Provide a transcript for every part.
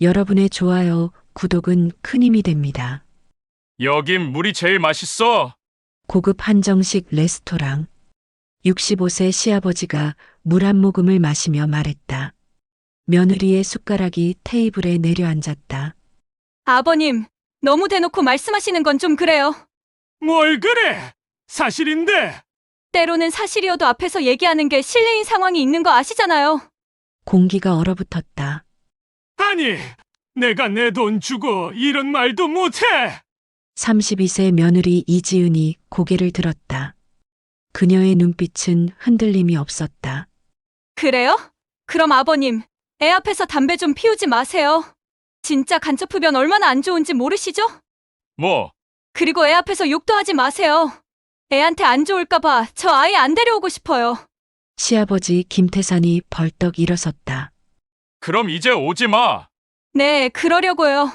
여러분의 좋아요, 구독은 큰 힘이 됩니다. 여긴 물이 제일 맛있어. 고급 한정식 레스토랑. 65세 시아버지가 물 한 모금을 마시며 말했다. 며느리의 숟가락이 테이블에 내려앉았다. 아버님, 너무 대놓고 말씀하시는 건 좀 그래요. 뭘 그래? 사실인데. 때로는 사실이어도 앞에서 얘기하는 게 실례인 상황이 있는 거 아시잖아요. 공기가 얼어붙었다. 아니, 내가 내 돈 주고 이런 말도 못해. 32세 며느리 이지은이 고개를 들었다. 그녀의 눈빛은 흔들림이 없었다. 그래요? 그럼 아버님, 애 앞에서 담배 좀 피우지 마세요. 진짜 간첩 흡연 얼마나 안 좋은지 모르시죠? 뭐? 그리고 애 앞에서 욕도 하지 마세요. 애한테 안 좋을까봐 저 아예 안 데려오고 싶어요. 시아버지 김태산이 벌떡 일어섰다. 그럼 이제 오지 마. 네, 그러려고요.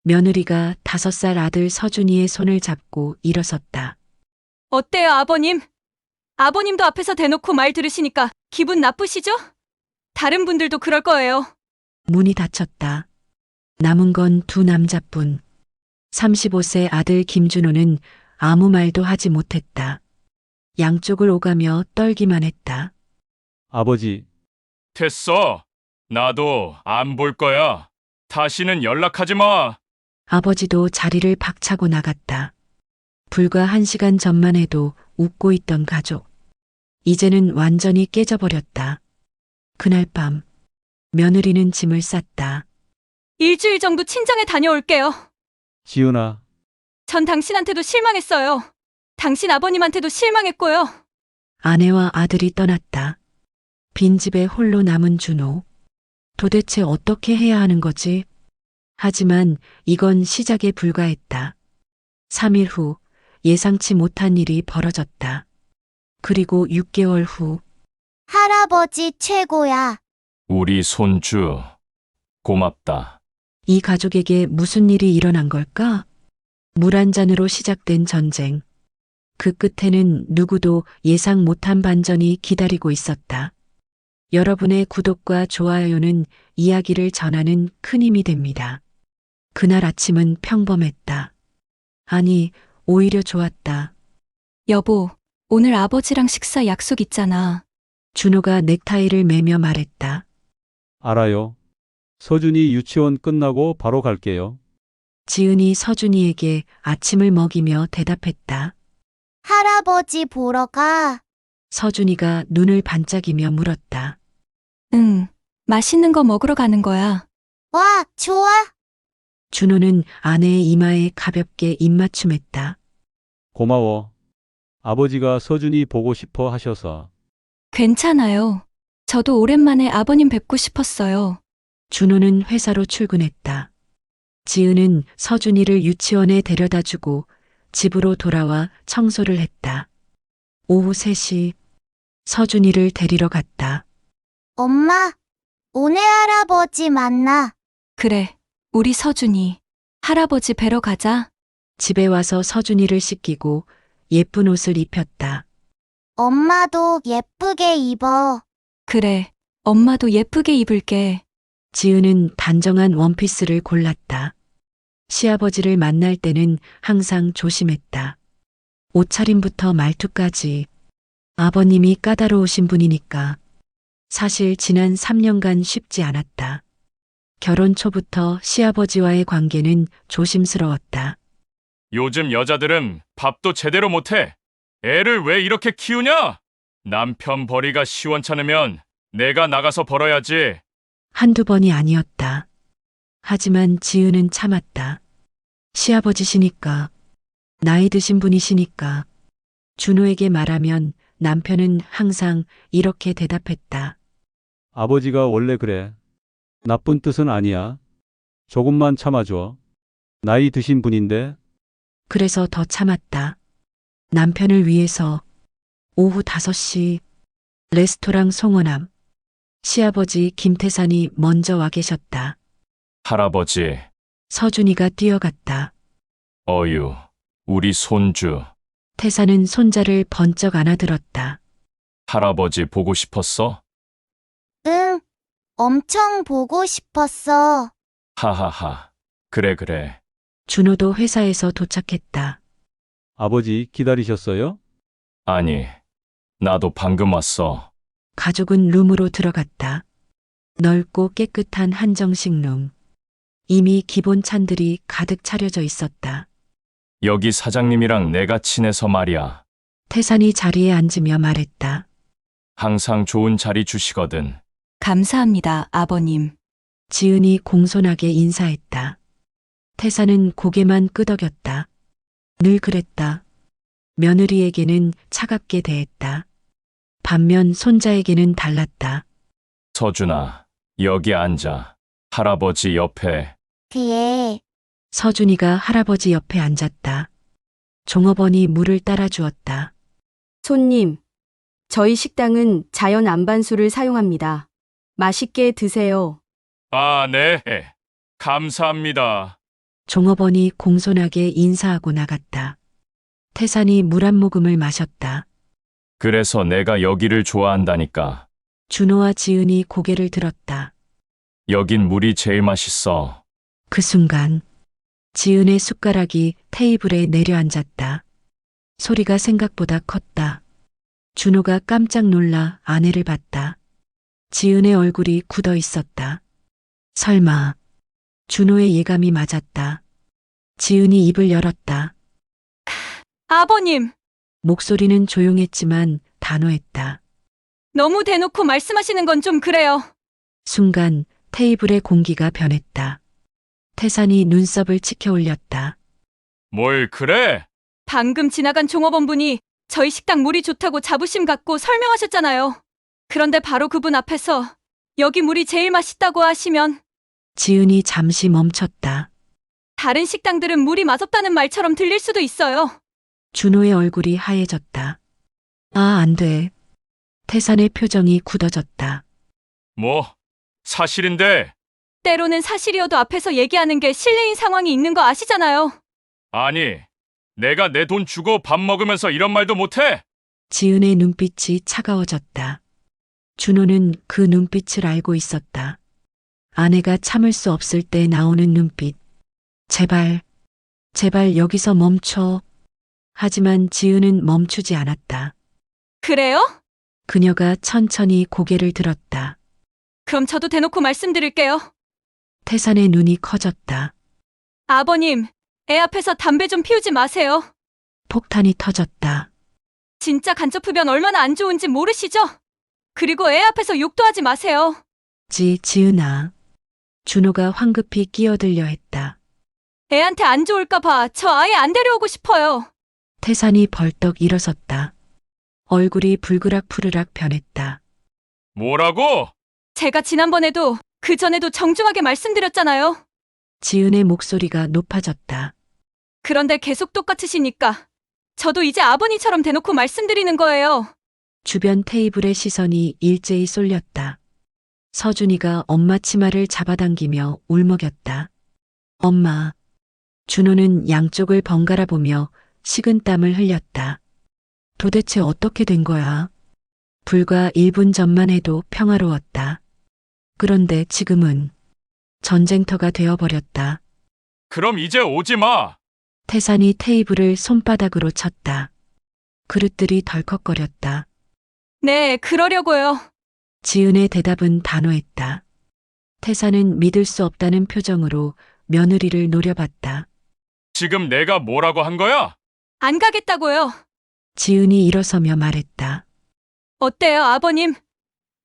며느리가 5살 아들 서준이의 손을 잡고 일어섰다. 어때요, 아버님? 아버님도 앞에서 대놓고 말 들으시니까 기분 나쁘시죠? 다른 분들도 그럴 거예요. 문이 닫혔다. 남은 건 두 남자뿐. 35세 아들 김준호는 아무 말도 하지 못했다. 양쪽을 오가며 떨기만 했다. 아버지, 됐어. 나도 안 볼 거야. 다시는 연락하지 마. 아버지도 자리를 박차고 나갔다. 불과 1시간 전만 해도 웃고 있던 가족. 이제는 완전히 깨져버렸다. 그날 밤, 며느리는 짐을 쌌다. 일주일 정도 친정에 다녀올게요. 지은아, 전 당신한테도 실망했어요. 당신 아버님한테도 실망했고요. 아내와 아들이 떠났다. 빈집에 홀로 남은 준호. 도대체 어떻게 해야 하는 거지? 하지만 이건 시작에 불과했다. 3일 후 예상치 못한 일이 벌어졌다. 그리고 6개월 후 할아버지 최고야. 우리 손주. 고맙다. 이 가족에게 무슨 일이 일어난 걸까? 물 한 잔으로 시작된 전쟁. 그 끝에는 누구도 예상 못한 반전이 기다리고 있었다. 여러분의 구독과 좋아요는 이야기를 전하는 큰 힘이 됩니다. 그날 아침은 평범했다. 아니, 오히려 좋았다. 여보, 오늘 아버지랑 식사 약속 있잖아. 준호가 넥타이를 매며 말했다. 알아요. 서준이 유치원 끝나고 바로 갈게요. 지은이 서준이에게 아침을 먹이며 대답했다. 할아버지 보러 가. 서준이가 눈을 반짝이며 물었다. 응, 맛있는 거 먹으러 가는 거야. 와, 좋아. 준호는 아내의 이마에 가볍게 입맞춤했다. 고마워. 아버지가 서준이 보고 싶어 하셔서. 괜찮아요. 저도 오랜만에 아버님 뵙고 싶었어요. 준호는 회사로 출근했다. 지은은 서준이를 유치원에 데려다주고 집으로 돌아와 청소를 했다. 오후 3시 서준이를 데리러 갔다. 엄마, 오늘 할아버지 만나. 그래, 우리 서준이. 할아버지 뵈러 가자. 집에 와서 서준이를 씻기고 예쁜 옷을 입혔다. 엄마도 예쁘게 입어. 그래, 엄마도 예쁘게 입을게. 지은은 단정한 원피스를 골랐다. 시아버지를 만날 때는 항상 조심했다. 옷차림부터 말투까지. 아버님이 까다로우신 분이니까. 사실 지난 3년간 쉽지 않았다. 결혼 초부터 시아버지와의 관계는 조심스러웠다. 요즘 여자들은 밥도 제대로 못해. 애를 왜 이렇게 키우냐? 남편 벌이가 시원찮으면 내가 나가서 벌어야지. 한두 번이 아니었다. 하지만 지은은 참았다. 시아버지시니까, 나이 드신 분이시니까. 준호에게 말하면 남편은 항상 이렇게 대답했다. 아버지가 원래 그래. 나쁜 뜻은 아니야. 조금만 참아줘. 나이 드신 분인데. 그래서 더 참았다. 남편을 위해서 오후 5시 레스토랑 송원함. 시아버지 김태산이 먼저 와 계셨다. 할아버지, 서준이가 뛰어갔다. 어유, 우리 손주. 태산은 손자를 번쩍 안아들었다. 할아버지 보고 싶었어? 응, 엄청 보고 싶었어. 하하하. 그래, 그래. 준호도 회사에서 도착했다. 아버지 기다리셨어요? 아니, 나도 방금 왔어. 가족은 룸으로 들어갔다. 넓고 깨끗한 한정식 룸. 이미 기본 찬들이 가득 차려져 있었다. 여기 사장님이랑 내가 친해서 말이야. 태산이 자리에 앉으며 말했다. 항상 좋은 자리 주시거든. 감사합니다, 아버님. 지은이 공손하게 인사했다. 태산은 고개만 끄덕였다. 늘 그랬다. 며느리에게는 차갑게 대했다. 반면 손자에게는 달랐다. 서준아, 여기 앉아. 할아버지 옆에. 예. 서준이가 할아버지 옆에 앉았다. 종업원이 물을 따라주었다. 손님, 저희 식당은 자연 안반수를 사용합니다. 맛있게 드세요. 아, 네. 감사합니다. 종업원이 공손하게 인사하고 나갔다. 태산이 물 한 모금을 마셨다. 그래서 내가 여기를 좋아한다니까. 준호와 지은이 고개를 들었다. 여긴 물이 제일 맛있어. 그 순간 지은의 숟가락이 테이블에 내려앉았다. 소리가 생각보다 컸다. 준호가 깜짝 놀라 아내를 봤다. 지은의 얼굴이 굳어 있었다. 설마 준호의 예감이 맞았다. 지은이 입을 열었다. 아버님, 목소리는 조용했지만 단호했다. 너무 대놓고 말씀하시는 건 좀 그래요. 순간 테이블의 공기가 변했다. 태산이 눈썹을 치켜 올렸다. 뭘 그래? 방금 지나간 종업원분이 저희 식당 물이 좋다고 자부심 갖고 설명하셨잖아요. 그런데 바로 그분 앞에서 여기 물이 제일 맛있다고 하시면 지은이 잠시 멈췄다. 다른 식당들은 물이 맛없다는 말처럼 들릴 수도 있어요. 준호의 얼굴이 하얘졌다. 아, 안 돼. 태산의 표정이 굳어졌다. 뭐, 사실인데. 때로는 사실이어도 앞에서 얘기하는 게 실례인 상황이 있는 거 아시잖아요. 아니, 내가 내 돈 주고 밥 먹으면서 이런 말도 못해? 지은의 눈빛이 차가워졌다. 준호는 그 눈빛을 알고 있었다. 아내가 참을 수 없을 때 나오는 눈빛. 제발, 제발 여기서 멈춰. 하지만 지은은 멈추지 않았다. 그래요? 그녀가 천천히 고개를 들었다. 그럼 저도 대놓고 말씀드릴게요. 태산의 눈이 커졌다. 아버님, 애 앞에서 담배 좀 피우지 마세요. 폭탄이 터졌다. 진짜 간접 흡연 얼마나 안 좋은지 모르시죠? 그리고 애 앞에서 욕도 하지 마세요. 지은아. 준호가 황급히 끼어들려 했다. 애한테 안 좋을까 봐 저 아예 안 데려오고 싶어요. 태산이 벌떡 일어섰다. 얼굴이 불그락 푸르락 변했다. 뭐라고? 제가 지난번에도 그 전에도 정중하게 말씀드렸잖아요. 지은의 목소리가 높아졌다. 그런데 계속 똑같으시니까 저도 이제 아버님처럼 대놓고 말씀드리는 거예요. 주변 테이블의 시선이 일제히 쏠렸다. 서준이가 엄마 치마를 잡아당기며 울먹였다. 엄마. 준호는 양쪽을 번갈아 보며 식은땀을 흘렸다. 도대체 어떻게 된 거야? 불과 1분 전만 해도 평화로웠다. 그런데 지금은 전쟁터가 되어버렸다. 그럼 이제 오지 마. 태산이 테이블을 손바닥으로 쳤다. 그릇들이 덜컥거렸다. 네, 그러려고요. 지은의 대답은 단호했다. 태산은 믿을 수 없다는 표정으로 며느리를 노려봤다. 지금 내가 뭐라고 한 거야? 안 가겠다고요. 지은이 일어서며 말했다. 어때요, 아버님?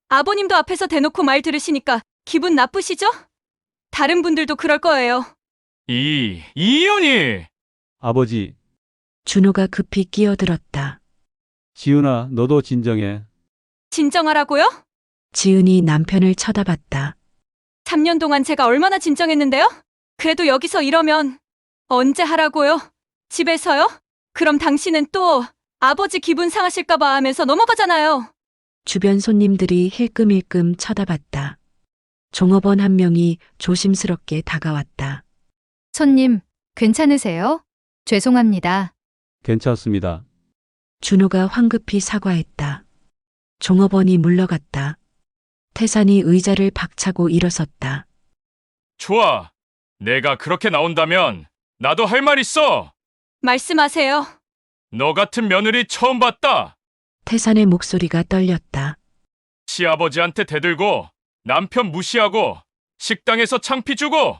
아버님도 앞에서 대놓고 말 들으시니까 기분 나쁘시죠? 다른 분들도 그럴 거예요. 이현이! 아버지, 준호가 급히 끼어들었다. 지은아, 너도 진정해. 진정하라고요? 지은이 남편을 쳐다봤다. 3년 동안 제가 얼마나 진정했는데요? 그래도 여기서 이러면 언제 하라고요? 집에서요? 그럼 당신은 또 아버지 기분 상하실까봐 하면서 넘어가잖아요. 주변 손님들이 힐끔힐끔 쳐다봤다. 종업원 한 명이 조심스럽게 다가왔다. 손님, 괜찮으세요? 죄송합니다. 괜찮습니다. 준호가 황급히 사과했다. 종업원이 물러갔다. 태산이 의자를 박차고 일어섰다. 좋아. 내가 그렇게 나온다면 나도 할 말 있어. 말씀하세요. 너 같은 며느리 처음 봤다. 태산의 목소리가 떨렸다. 시아버지한테 대들고 남편 무시하고 식당에서 창피 주고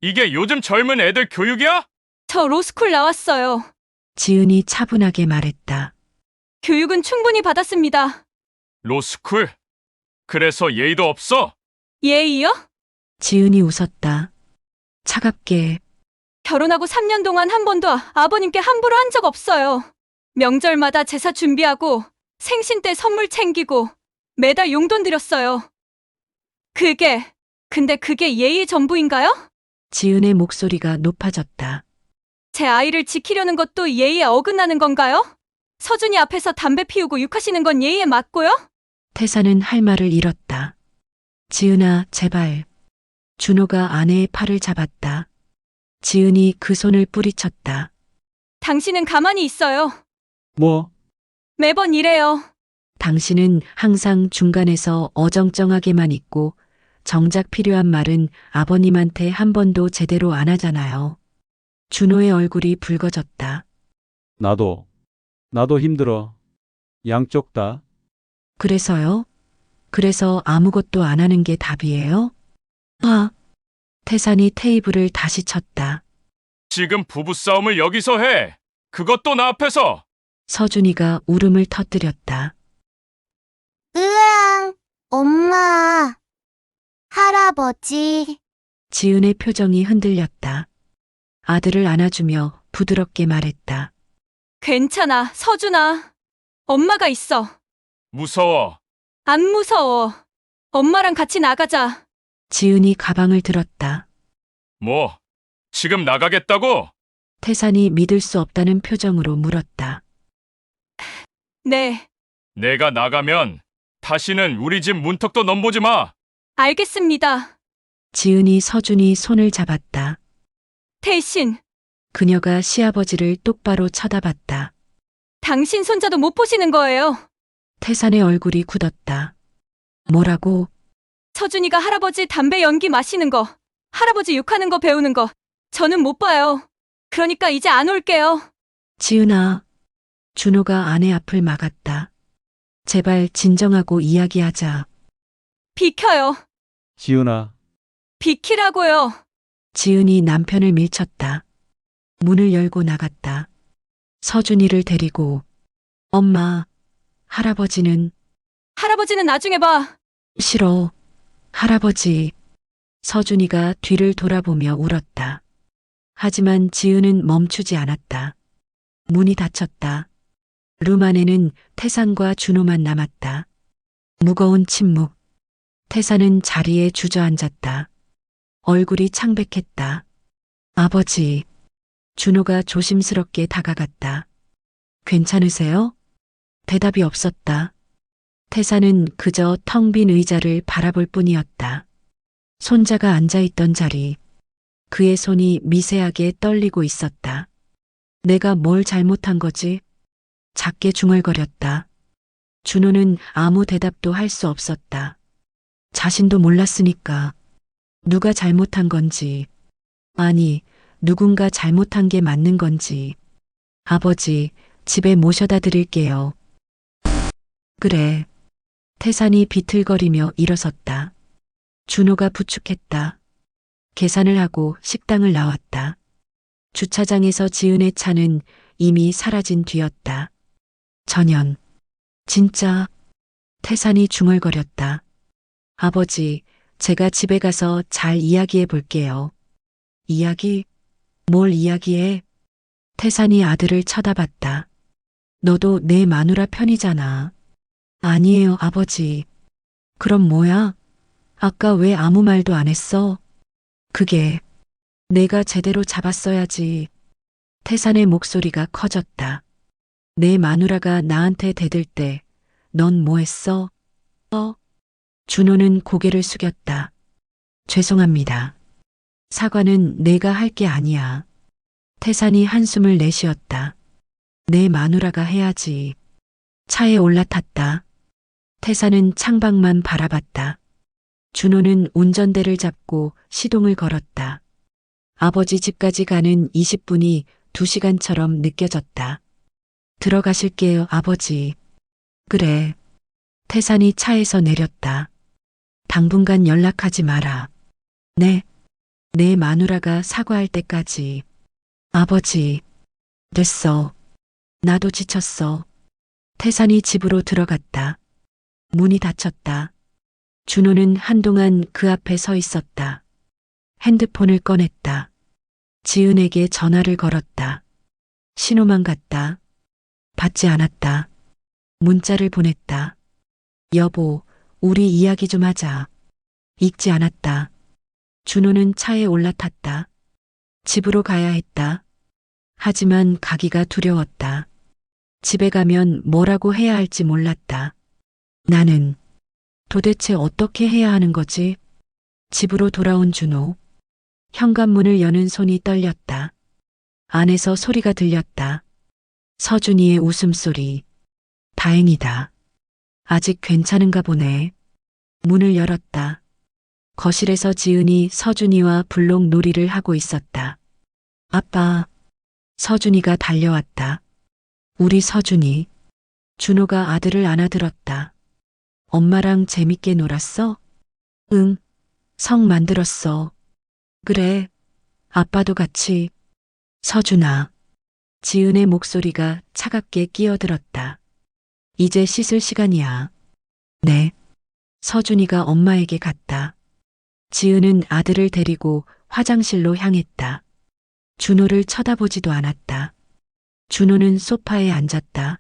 이게 요즘 젊은 애들 교육이야? 저 로스쿨 나왔어요. 지은이 차분하게 말했다. 교육은 충분히 받았습니다. 로스쿨? 그래서 예의도 없어? 예의요? 지은이 웃었다. 차갑게. 결혼하고 3년 동안 한 번도 아버님께 함부로 한 적 없어요. 명절마다 제사 준비하고 생신 때 선물 챙기고 매달 용돈 드렸어요. 근데 그게 예의 전부인가요? 지은의 목소리가 높아졌다. 제 아이를 지키려는 것도 예의에 어긋나는 건가요? 서준이 앞에서 담배 피우고 욕하시는 건 예의에 맞고요? 태산은 할 말을 잃었다. 지은아, 제발. 준호가 아내의 팔을 잡았다. 지은이 그 손을 뿌리쳤다. 당신은 가만히 있어요. 뭐? 매번 이래요. 당신은 항상 중간에서 어정쩡하게만 있고 정작 필요한 말은 아버님한테 한 번도 제대로 안 하잖아요. 준호의 얼굴이 붉어졌다. 나도 힘들어. 양쪽 다. 그래서요? 그래서 아무것도 안 하는 게 답이에요? 아, 태산이 테이블을 다시 쳤다. 지금 부부싸움을 여기서 해. 그것도 나 앞에서. 서준이가 울음을 터뜨렸다. 으앙, 엄마, 할아버지. 지은의 표정이 흔들렸다. 아들을 안아주며 부드럽게 말했다. 괜찮아, 서준아. 엄마가 있어. 무서워. 안 무서워. 엄마랑 같이 나가자. 지은이 가방을 들었다. 뭐? 지금 나가겠다고? 태산이 믿을 수 없다는 표정으로 물었다. 네, 내가 나가면 다시는 우리 집 문턱도 넘보지 마. 알겠습니다. 지은이 서준이 손을 잡았다. 태신, 그녀가 시아버지를 똑바로 쳐다봤다. 당신 손자도 못 보시는 거예요. 태산의 얼굴이 굳었다. 뭐라고? 서준이가 할아버지 담배 연기 마시는 거, 할아버지 욕하는 거 배우는 거, 저는 못 봐요. 그러니까 이제 안 올게요. 지은아. 준호가 아내 앞을 막았다. 제발 진정하고 이야기하자. 비켜요. 지은아, 비키라고요. 지은이 남편을 밀쳤다. 문을 열고 나갔다. 서준이를 데리고. 엄마, 할아버지는 할아버지는 나중에 봐. 싫어. 할아버지. 서준이가 뒤를 돌아보며 울었다. 하지만 지은은 멈추지 않았다. 문이 닫혔다. 룸 안에는 태산과 준호만 남았다. 무거운 침묵. 태산은 자리에 주저앉았다. 얼굴이 창백했다. 아버지. 준호가 조심스럽게 다가갔다. 괜찮으세요? 대답이 없었다. 태산은 그저 텅 빈 의자를 바라볼 뿐이었다. 손자가 앉아있던 자리. 그의 손이 미세하게 떨리고 있었다. 내가 뭘 잘못한 거지? 작게 중얼거렸다. 준호는 아무 대답도 할 수 없었다. 자신도 몰랐으니까. 누가 잘못한 건지. 아니, 누군가 잘못한 게 맞는 건지. 아버지, 집에 모셔다 드릴게요. 그래. 태산이 비틀거리며 일어섰다. 준호가 부축했다. 계산을 하고 식당을 나왔다. 주차장에서 지은의 차는 이미 사라진 뒤였다. 전현. 진짜. 태산이 중얼거렸다. 아버지, 제가 집에 가서 잘 이야기해 볼게요. 이야기? 뭘 이야기해? 태산이 아들을 쳐다봤다. 너도 내 마누라 편이잖아. 아니에요, 아버지. 그럼 뭐야? 아까 왜 아무 말도 안 했어? 그게 내가 제대로 잡았어야지. 태산의 목소리가 커졌다. 내 마누라가 나한테 대들 때 넌 뭐 했어? 준호는 고개를 숙였다. 죄송합니다. 사과는 내가 할 게 아니야. 태산이 한숨을 내쉬었다. 내 마누라가 해야지. 차에 올라탔다. 태산은 창밖만 바라봤다. 준호는 운전대를 잡고 시동을 걸었다. 아버지 집까지 가는 20분이 2시간처럼 느껴졌다. 들어가실게요, 아버지. 그래. 태산이 차에서 내렸다. 당분간 연락하지 마라. 네. 내 마누라가 사과할 때까지. 아버지. 됐어. 나도 지쳤어. 태산이 집으로 들어갔다. 문이 닫혔다. 준호는 한동안 그 앞에 서 있었다. 핸드폰을 꺼냈다. 지은에게 전화를 걸었다. 신호만 갔다. 받지 않았다. 문자를 보냈다. 여보, 우리 이야기 좀 하자. 읽지 않았다. 준호는 차에 올라탔다. 집으로 가야 했다. 하지만 가기가 두려웠다. 집에 가면 뭐라고 해야 할지 몰랐다. 나는 도대체 어떻게 해야 하는 거지? 집으로 돌아온 준호. 현관문을 여는 손이 떨렸다. 안에서 소리가 들렸다. 서준이의 웃음소리. 다행이다. 아직 괜찮은가 보네. 문을 열었다. 거실에서 지은이 서준이와 블록 놀이를 하고 있었다. 아빠. 서준이가 달려왔다. 우리 서준이. 준호가 아들을 안아들었다. 엄마랑 재밌게 놀았어? 응. 성 만들었어. 그래. 아빠도 같이. 서준아. 지은의 목소리가 차갑게 끼어들었다. 이제 씻을 시간이야. 네. 서준이가 엄마에게 갔다. 지은은 아들을 데리고 화장실로 향했다. 준호를 쳐다보지도 않았다. 준호는 소파에 앉았다.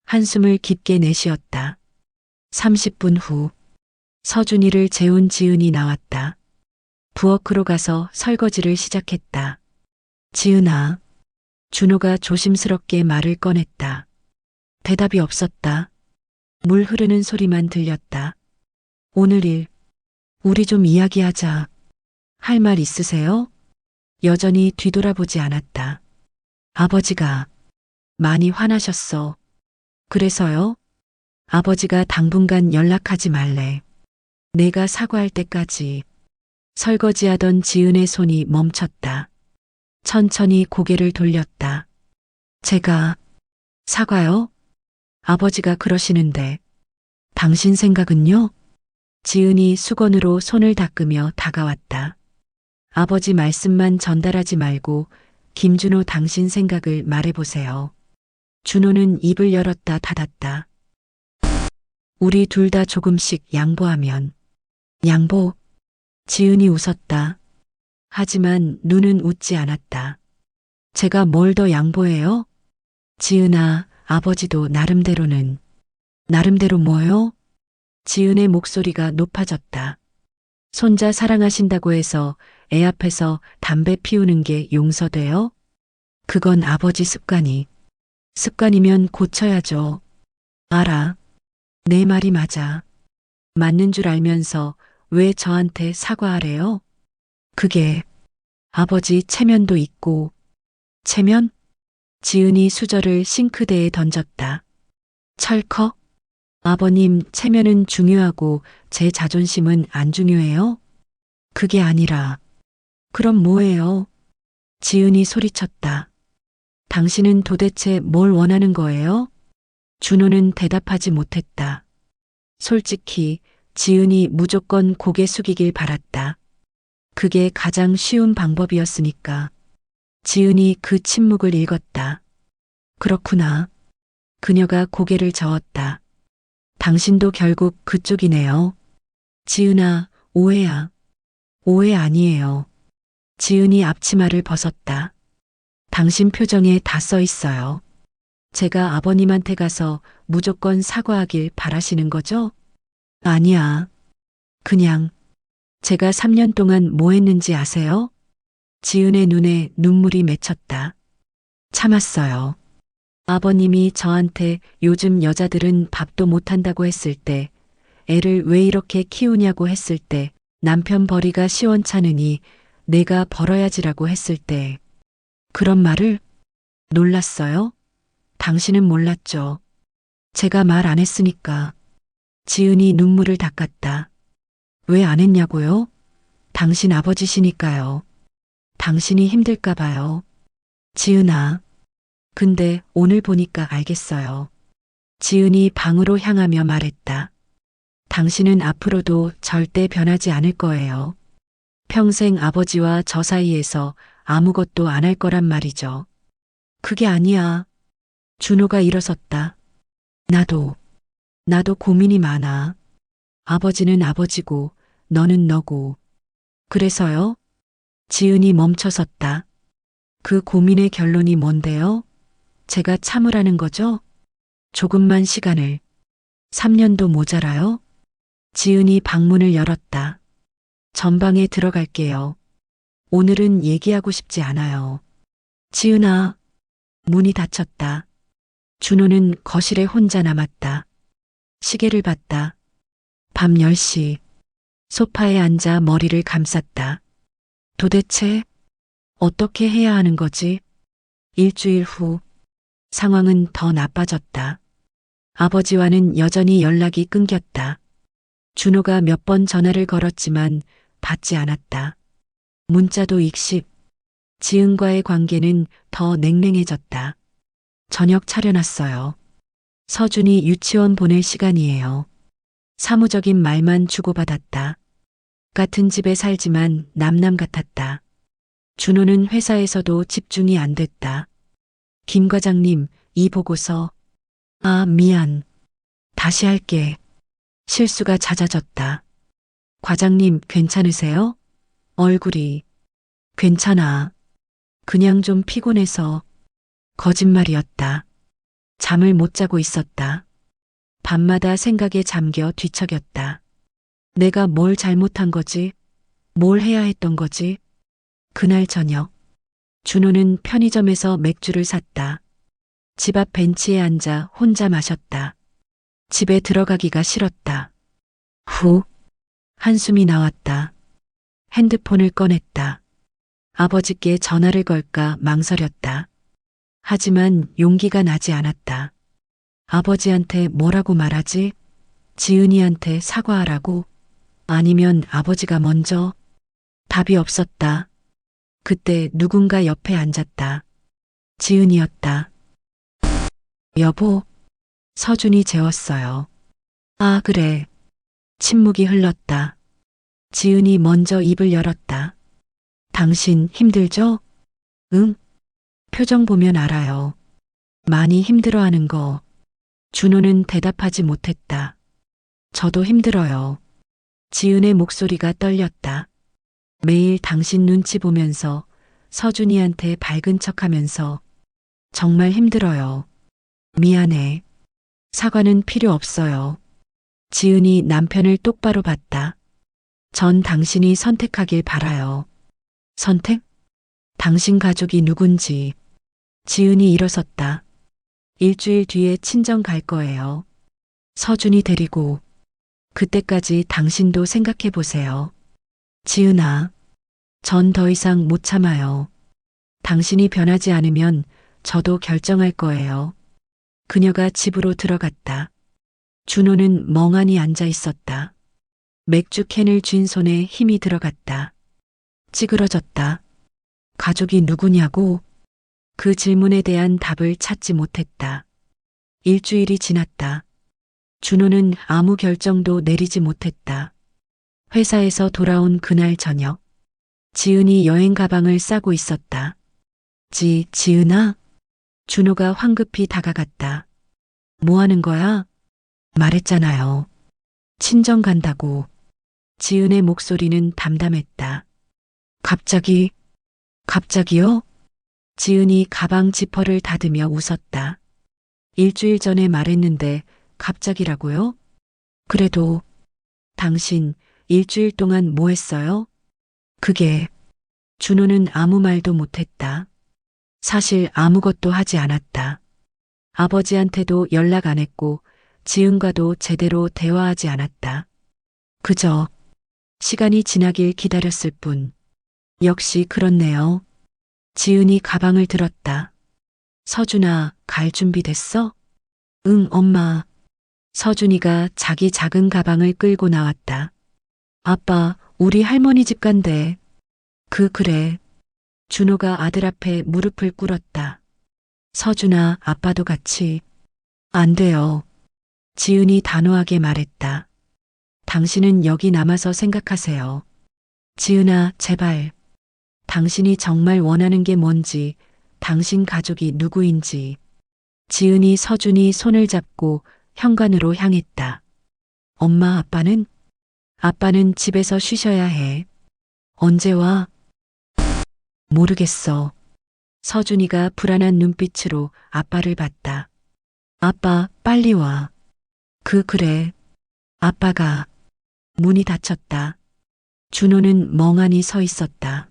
한숨을 깊게 내쉬었다. 30분 후 서준이를 재운 지은이 나왔다. 부엌으로 가서 설거지를 시작했다. 지은아. 준호가 조심스럽게 말을 꺼냈다. 대답이 없었다. 물 흐르는 소리만 들렸다. 오늘 일, 우리 좀 이야기하자. 할 말 있으세요? 여전히 뒤돌아보지 않았다. 아버지가 많이 화나셨어. 그래서요? 아버지가 당분간 연락하지 말래. 내가 사과할 때까지. 설거지하던 지은의 손이 멈췄다. 천천히 고개를 돌렸다. 제가 사과요? 아버지가 그러시는데 당신 생각은요? 지은이 수건으로 손을 닦으며 다가왔다. 아버지 말씀만 전달하지 말고 김준호 당신 생각을 말해보세요. 준호는 입을 열었다 닫았다. 우리 둘 다 조금씩 양보하면. 양보. 지은이 웃었다. 하지만 눈은 웃지 않았다. 제가 뭘 더 양보해요? 지은아, 아버지도 나름대로는. 나름대로 뭐요? 지은의 목소리가 높아졌다. 손자 사랑하신다고 해서 애 앞에서 담배 피우는 게 용서돼요? 그건 아버지 습관이면 고쳐야죠. 알아. 내 말이 맞아. 맞는 줄 알면서 왜 저한테 사과하래요? 그게 아버지 체면도 있고. 체면? 지은이 수저를 싱크대에 던졌다. 철컥? 아버님 체면은 중요하고 제 자존심은 안 중요해요? 그게 아니라. 그럼 뭐예요? 지은이 소리쳤다. 당신은 도대체 뭘 원하는 거예요? 준호는 대답하지 못했다. 솔직히 지은이 무조건 고개 숙이길 바랐다. 그게 가장 쉬운 방법이었으니까. 지은이 그 침묵을 읽었다. 그렇구나. 그녀가 고개를 저었다. 당신도 결국 그쪽이네요. 지은아, 오해야. 오해 아니에요. 지은이 앞치마를 벗었다. 당신 표정에 다 써 있어요. 제가 아버님한테 가서 무조건 사과하길 바라시는 거죠? 아니야. 그냥 제가 3년 동안 뭐 했는지 아세요? 지은의 눈에 눈물이 맺혔다. 참았어요. 아버님이 저한테 요즘 여자들은 밥도 못한다고 했을 때, 애를 왜 이렇게 키우냐고 했을 때, 남편 벌이가 시원찮으니 내가 벌어야지라고 했을 때, 그런 말을 놀랐어요? 당신은 몰랐죠. 제가 말 안 했으니까. 지은이 눈물을 닦았다. 왜 안 했냐고요? 당신 아버지시니까요. 당신이 힘들까 봐요. 지은아. 근데 오늘 보니까 알겠어요. 지은이 방으로 향하며 말했다. 당신은 앞으로도 절대 변하지 않을 거예요. 평생 아버지와 저 사이에서 아무것도 안 할 거란 말이죠. 그게 아니야. 준호가 일어섰다. 나도 고민이 많아. 아버지는 아버지고 너는 너고. 그래서요? 지은이 멈춰섰다. 그 고민의 결론이 뭔데요? 제가 참으라는 거죠? 조금만 시간을. 3년도 모자라요? 지은이 방문을 열었다. 전방에 들어갈게요. 오늘은 얘기하고 싶지 않아요. 지은아. 문이 닫혔다. 준호는 거실에 혼자 남았다. 시계를 봤다. 밤 10시. 소파에 앉아 머리를 감쌌다. 도대체 어떻게 해야 하는 거지? 일주일 후 상황은 더 나빠졌다. 아버지와는 여전히 연락이 끊겼다. 준호가 몇 번 전화를 걸었지만 받지 않았다. 문자도 익십. 지은과의 관계는 더 냉랭해졌다. 저녁 차려놨어요. 서준이 유치원 보낼 시간이에요. 사무적인 말만 주고받았다. 같은 집에 살지만 남남 같았다. 준호는 회사에서도 집중이 안 됐다. 김 과장님, 이 보고서. 아, 미안. 다시 할게. 실수가 잦아졌다. 과장님, 괜찮으세요? 얼굴이. 괜찮아. 그냥 좀 피곤해서. 거짓말이었다. 잠을 못 자고 있었다. 밤마다 생각에 잠겨 뒤척였다. 내가 뭘 잘못한 거지? 뭘 해야 했던 거지? 그날 저녁, 준호는 편의점에서 맥주를 샀다. 집 앞 벤치에 앉아 혼자 마셨다. 집에 들어가기가 싫었다. 후, 한숨이 나왔다. 핸드폰을 꺼냈다. 아버지께 전화를 걸까 망설였다. 하지만 용기가 나지 않았다. 아버지한테 뭐라고 말하지? 지은이한테 사과하라고? 아니면 아버지가 먼저? 답이 없었다. 그때 누군가 옆에 앉았다. 지은이었다. 여보, 서준이 재웠어요. 아, 그래. 침묵이 흘렀다. 지은이 먼저 입을 열었다. 당신 힘들죠? 응? 표정 보면 알아요. 많이 힘들어하는 거. 준호는 대답하지 못했다. 저도 힘들어요. 지은의 목소리가 떨렸다. 매일 당신 눈치 보면서 서준이한테 밝은 척하면서 정말 힘들어요. 미안해. 사과는 필요 없어요. 지은이 남편을 똑바로 봤다. 전 당신이 선택하길 바라요. 선택? 당신 가족이 누군지. 지은이 일어섰다. 일주일 뒤에 친정 갈 거예요. 서준이 데리고. 그때까지 당신도 생각해 보세요. 지은아, 전 더 이상 못 참아요. 당신이 변하지 않으면 저도 결정할 거예요. 그녀가 집으로 들어갔다. 준호는 멍하니 앉아 있었다. 맥주 캔을 쥔 손에 힘이 들어갔다. 찌그러졌다. 가족이 누구냐고? 그 질문에 대한 답을 찾지 못했다. 일주일이 지났다. 준호는 아무 결정도 내리지 못했다. 회사에서 돌아온 그날 저녁, 지은이 여행 가방을 싸고 있었다. 지은아? 준호가 황급히 다가갔다. 뭐 하는 거야? 말했잖아요. 친정 간다고. 지은의 목소리는 담담했다. 갑자기요? 지은이 가방 지퍼를 닫으며 웃었다. 일주일 전에 말했는데 갑자기라고요? 그래도 당신 일주일 동안 뭐 했어요? 그게. 준호는 아무 말도 못했다. 사실 아무것도 하지 않았다. 아버지한테도 연락 안 했고 지은과도 제대로 대화하지 않았다. 그저 시간이 지나길 기다렸을 뿐. 역시 그렇네요. 지은이 가방을 들었다. 서준아, 갈 준비 됐어? 응, 엄마. 서준이가 자기 작은 가방을 끌고 나왔다. 아빠, 우리 할머니 집 간대. 그래. 준호가 아들 앞에 무릎을 꿇었다. 서준아, 아빠도 같이. 안 돼요. 지은이 단호하게 말했다. 당신은 여기 남아서 생각하세요. 지은아, 제발. 당신이 정말 원하는 게 뭔지, 당신 가족이 누구인지. 지은이 서준이 손을 잡고 현관으로 향했다. 엄마, 아빠는? 아빠는 집에서 쉬셔야 해. 언제 와? 모르겠어. 서준이가 불안한 눈빛으로 아빠를 봤다. 아빠, 빨리 와. 그래. 아빠가. 문이 닫혔다. 준호는 멍하니 서 있었다.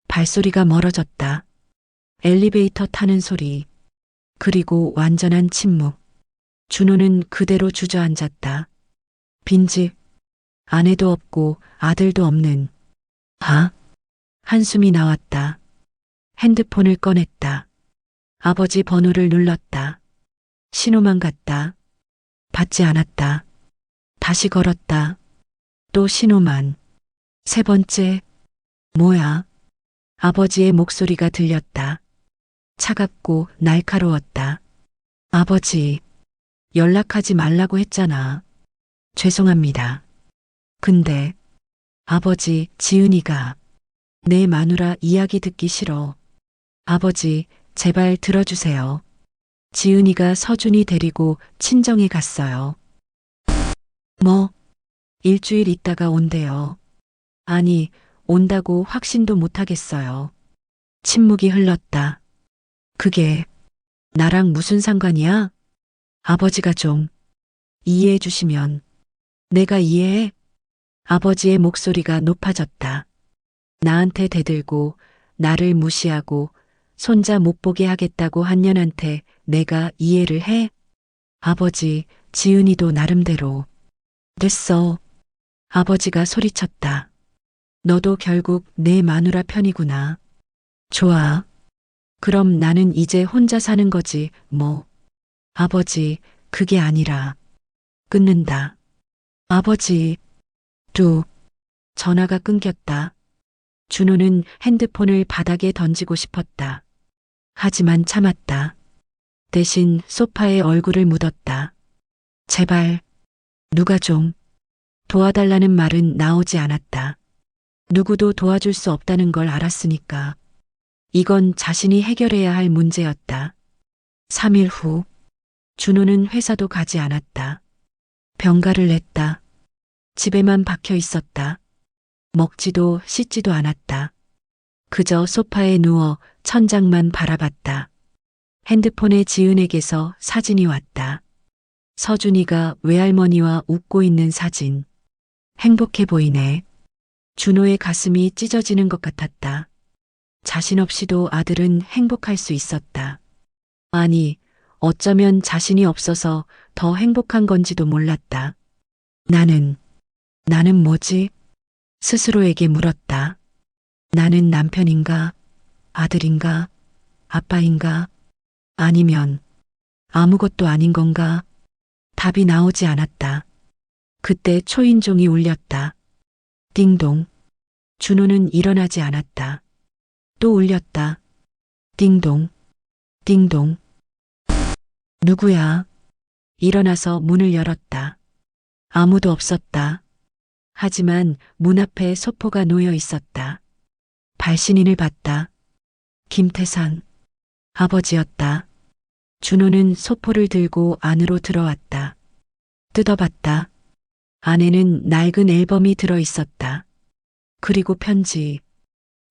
발소리가 멀어졌다. 엘리베이터 타는 소리. 그리고 완전한 침묵. 준호는 그대로 주저앉았다. 빈집. 아내도 없고 아들도 없는. 한숨이 나왔다. 핸드폰을 꺼냈다. 아버지 번호를 눌렀다. 신호만 갔다. 받지 않았다. 다시 걸었다. 또 신호만. 세 번째. 뭐야? 아버지의 목소리가 들렸다. 차갑고 날카로웠다. 아버지, 연락하지 말라고 했잖아. 죄송합니다. 근데, 아버지, 지은이가 내 마누라 이야기 듣기 싫어. 아버지, 제발 들어주세요. 지은이가 서준이 데리고 친정에 갔어요. 뭐? 일주일 있다가 온대요. 아니, 온다고 확신도 못하겠어요. 침묵이 흘렀다. 그게 나랑 무슨 상관이야? 아버지가 좀 이해해 주시면. 내가 이해해? 아버지의 목소리가 높아졌다. 나한테 대들고 나를 무시하고 손자 못 보게 하겠다고 한 년한테 내가 이해를 해? 아버지, 지은이도 나름대로. 됐어. 아버지가 소리쳤다. 너도 결국 내 마누라 편이구나. 좋아. 그럼 나는 이제 혼자 사는 거지, 뭐. 아버지, 그게 아니라. 끊는다. 아버지. 전화가 끊겼다. 준호는 핸드폰을 바닥에 던지고 싶었다. 하지만 참았다. 대신 소파에 얼굴을 묻었다. 제발, 누가 좀 도와달라는 말은 나오지 않았다. 누구도 도와줄 수 없다는 걸 알았으니까. 이건 자신이 해결해야 할 문제였다. 3일 후, 준호는 회사도 가지 않았다. 병가를 냈다. 집에만 박혀 있었다. 먹지도 씻지도 않았다. 그저 소파에 누워 천장만 바라봤다. 핸드폰에 지은에게서 사진이 왔다. 서준이가 외할머니와 웃고 있는 사진. 행복해 보이네. 준호의 가슴이 찢어지는 것 같았다. 자신 없이도 아들은 행복할 수 있었다. 아니, 어쩌면 자신이 없어서 더 행복한 건지도 몰랐다. 나는 뭐지? 스스로에게 물었다. 나는 남편인가? 아들인가? 아빠인가? 아니면 아무것도 아닌 건가? 답이 나오지 않았다. 그때 초인종이 울렸다. 띵동. 준호는 일어나지 않았다. 또 울렸다. 띵동. 띵동. 누구야? 일어나서 문을 열었다. 아무도 없었다. 하지만 문 앞에 소포가 놓여 있었다. 발신인을 봤다. 김태산. 아버지였다. 준호는 소포를 들고 안으로 들어왔다. 뜯어봤다. 안에는 낡은 앨범이 들어 있었다. 그리고 편지.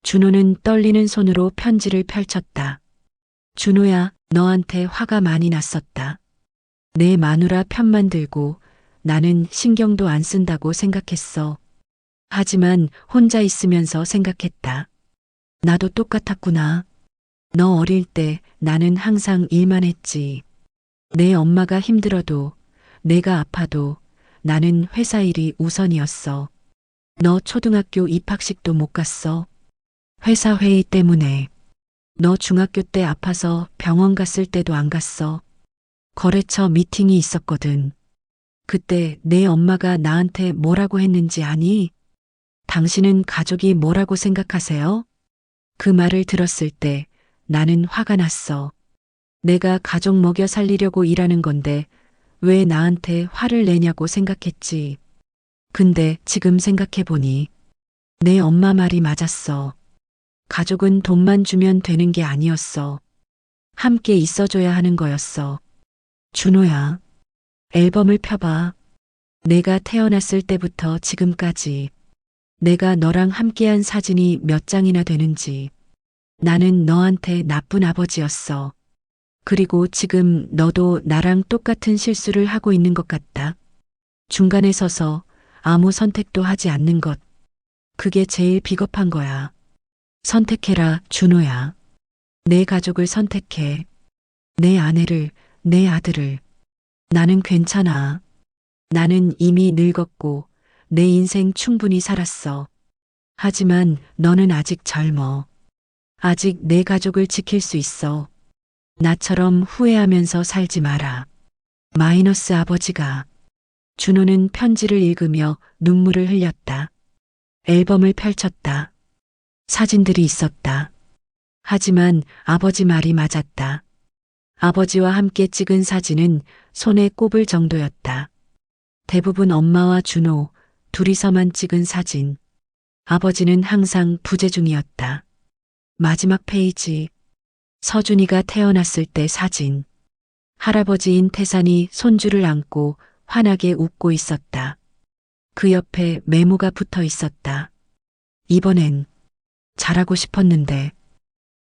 준호는 떨리는 손으로 편지를 펼쳤다. 준호야, 너한테 화가 많이 났었다. 내 마누라 편만 들고 나는 신경도 안 쓴다고 생각했어. 하지만 혼자 있으면서 생각했다. 나도 똑같았구나. 너 어릴 때 나는 항상 일만 했지. 내 엄마가 힘들어도 내가 아파도 나는 회사 일이 우선이었어. 너 초등학교 입학식도 못 갔어. 회사 회의 때문에. 너 중학교 때 아파서 병원 갔을 때도 안 갔어. 거래처 미팅이 있었거든. 그때 내 엄마가 나한테 뭐라고 했는지 아니? 당신은 가족이 뭐라고 생각하세요? 그 말을 들었을 때 나는 화가 났어. 내가 가족 먹여 살리려고 일하는 건데 왜 나한테 화를 내냐고 생각했지. 근데 지금 생각해보니 내 엄마 말이 맞았어. 가족은 돈만 주면 되는 게 아니었어. 함께 있어줘야 하는 거였어. 준호야, 앨범을 펴봐. 내가 태어났을 때부터 지금까지 내가 너랑 함께한 사진이 몇 장이나 되는지. 나는 너한테 나쁜 아버지였어. 그리고 지금 너도 나랑 똑같은 실수를 하고 있는 것 같다. 중간에 서서 아무 선택도 하지 않는 것. 그게 제일 비겁한 거야. 선택해라, 준호야. 내 가족을 선택해. 내 아내를, 내 아들을. 나는 괜찮아. 나는 이미 늙었고 내 인생 충분히 살았어. 하지만 너는 아직 젊어. 아직 내 가족을 지킬 수 있어. 나처럼 후회하면서 살지 마라. 마이너스 아버지가. 준호는 편지를 읽으며 눈물을 흘렸다. 앨범을 펼쳤다. 사진들이 있었다. 하지만 아버지 말이 맞았다. 아버지와 함께 찍은 사진은 손에 꼽을 정도였다. 대부분 엄마와 준호 둘이서만 찍은 사진. 아버지는 항상 부재 중이었다. 마지막 페이지. 서준이가 태어났을 때 사진. 할아버지인 태산이 손주를 안고 환하게 웃고 있었다. 그 옆에 메모가 붙어 있었다. 이번엔 잘하고 싶었는데.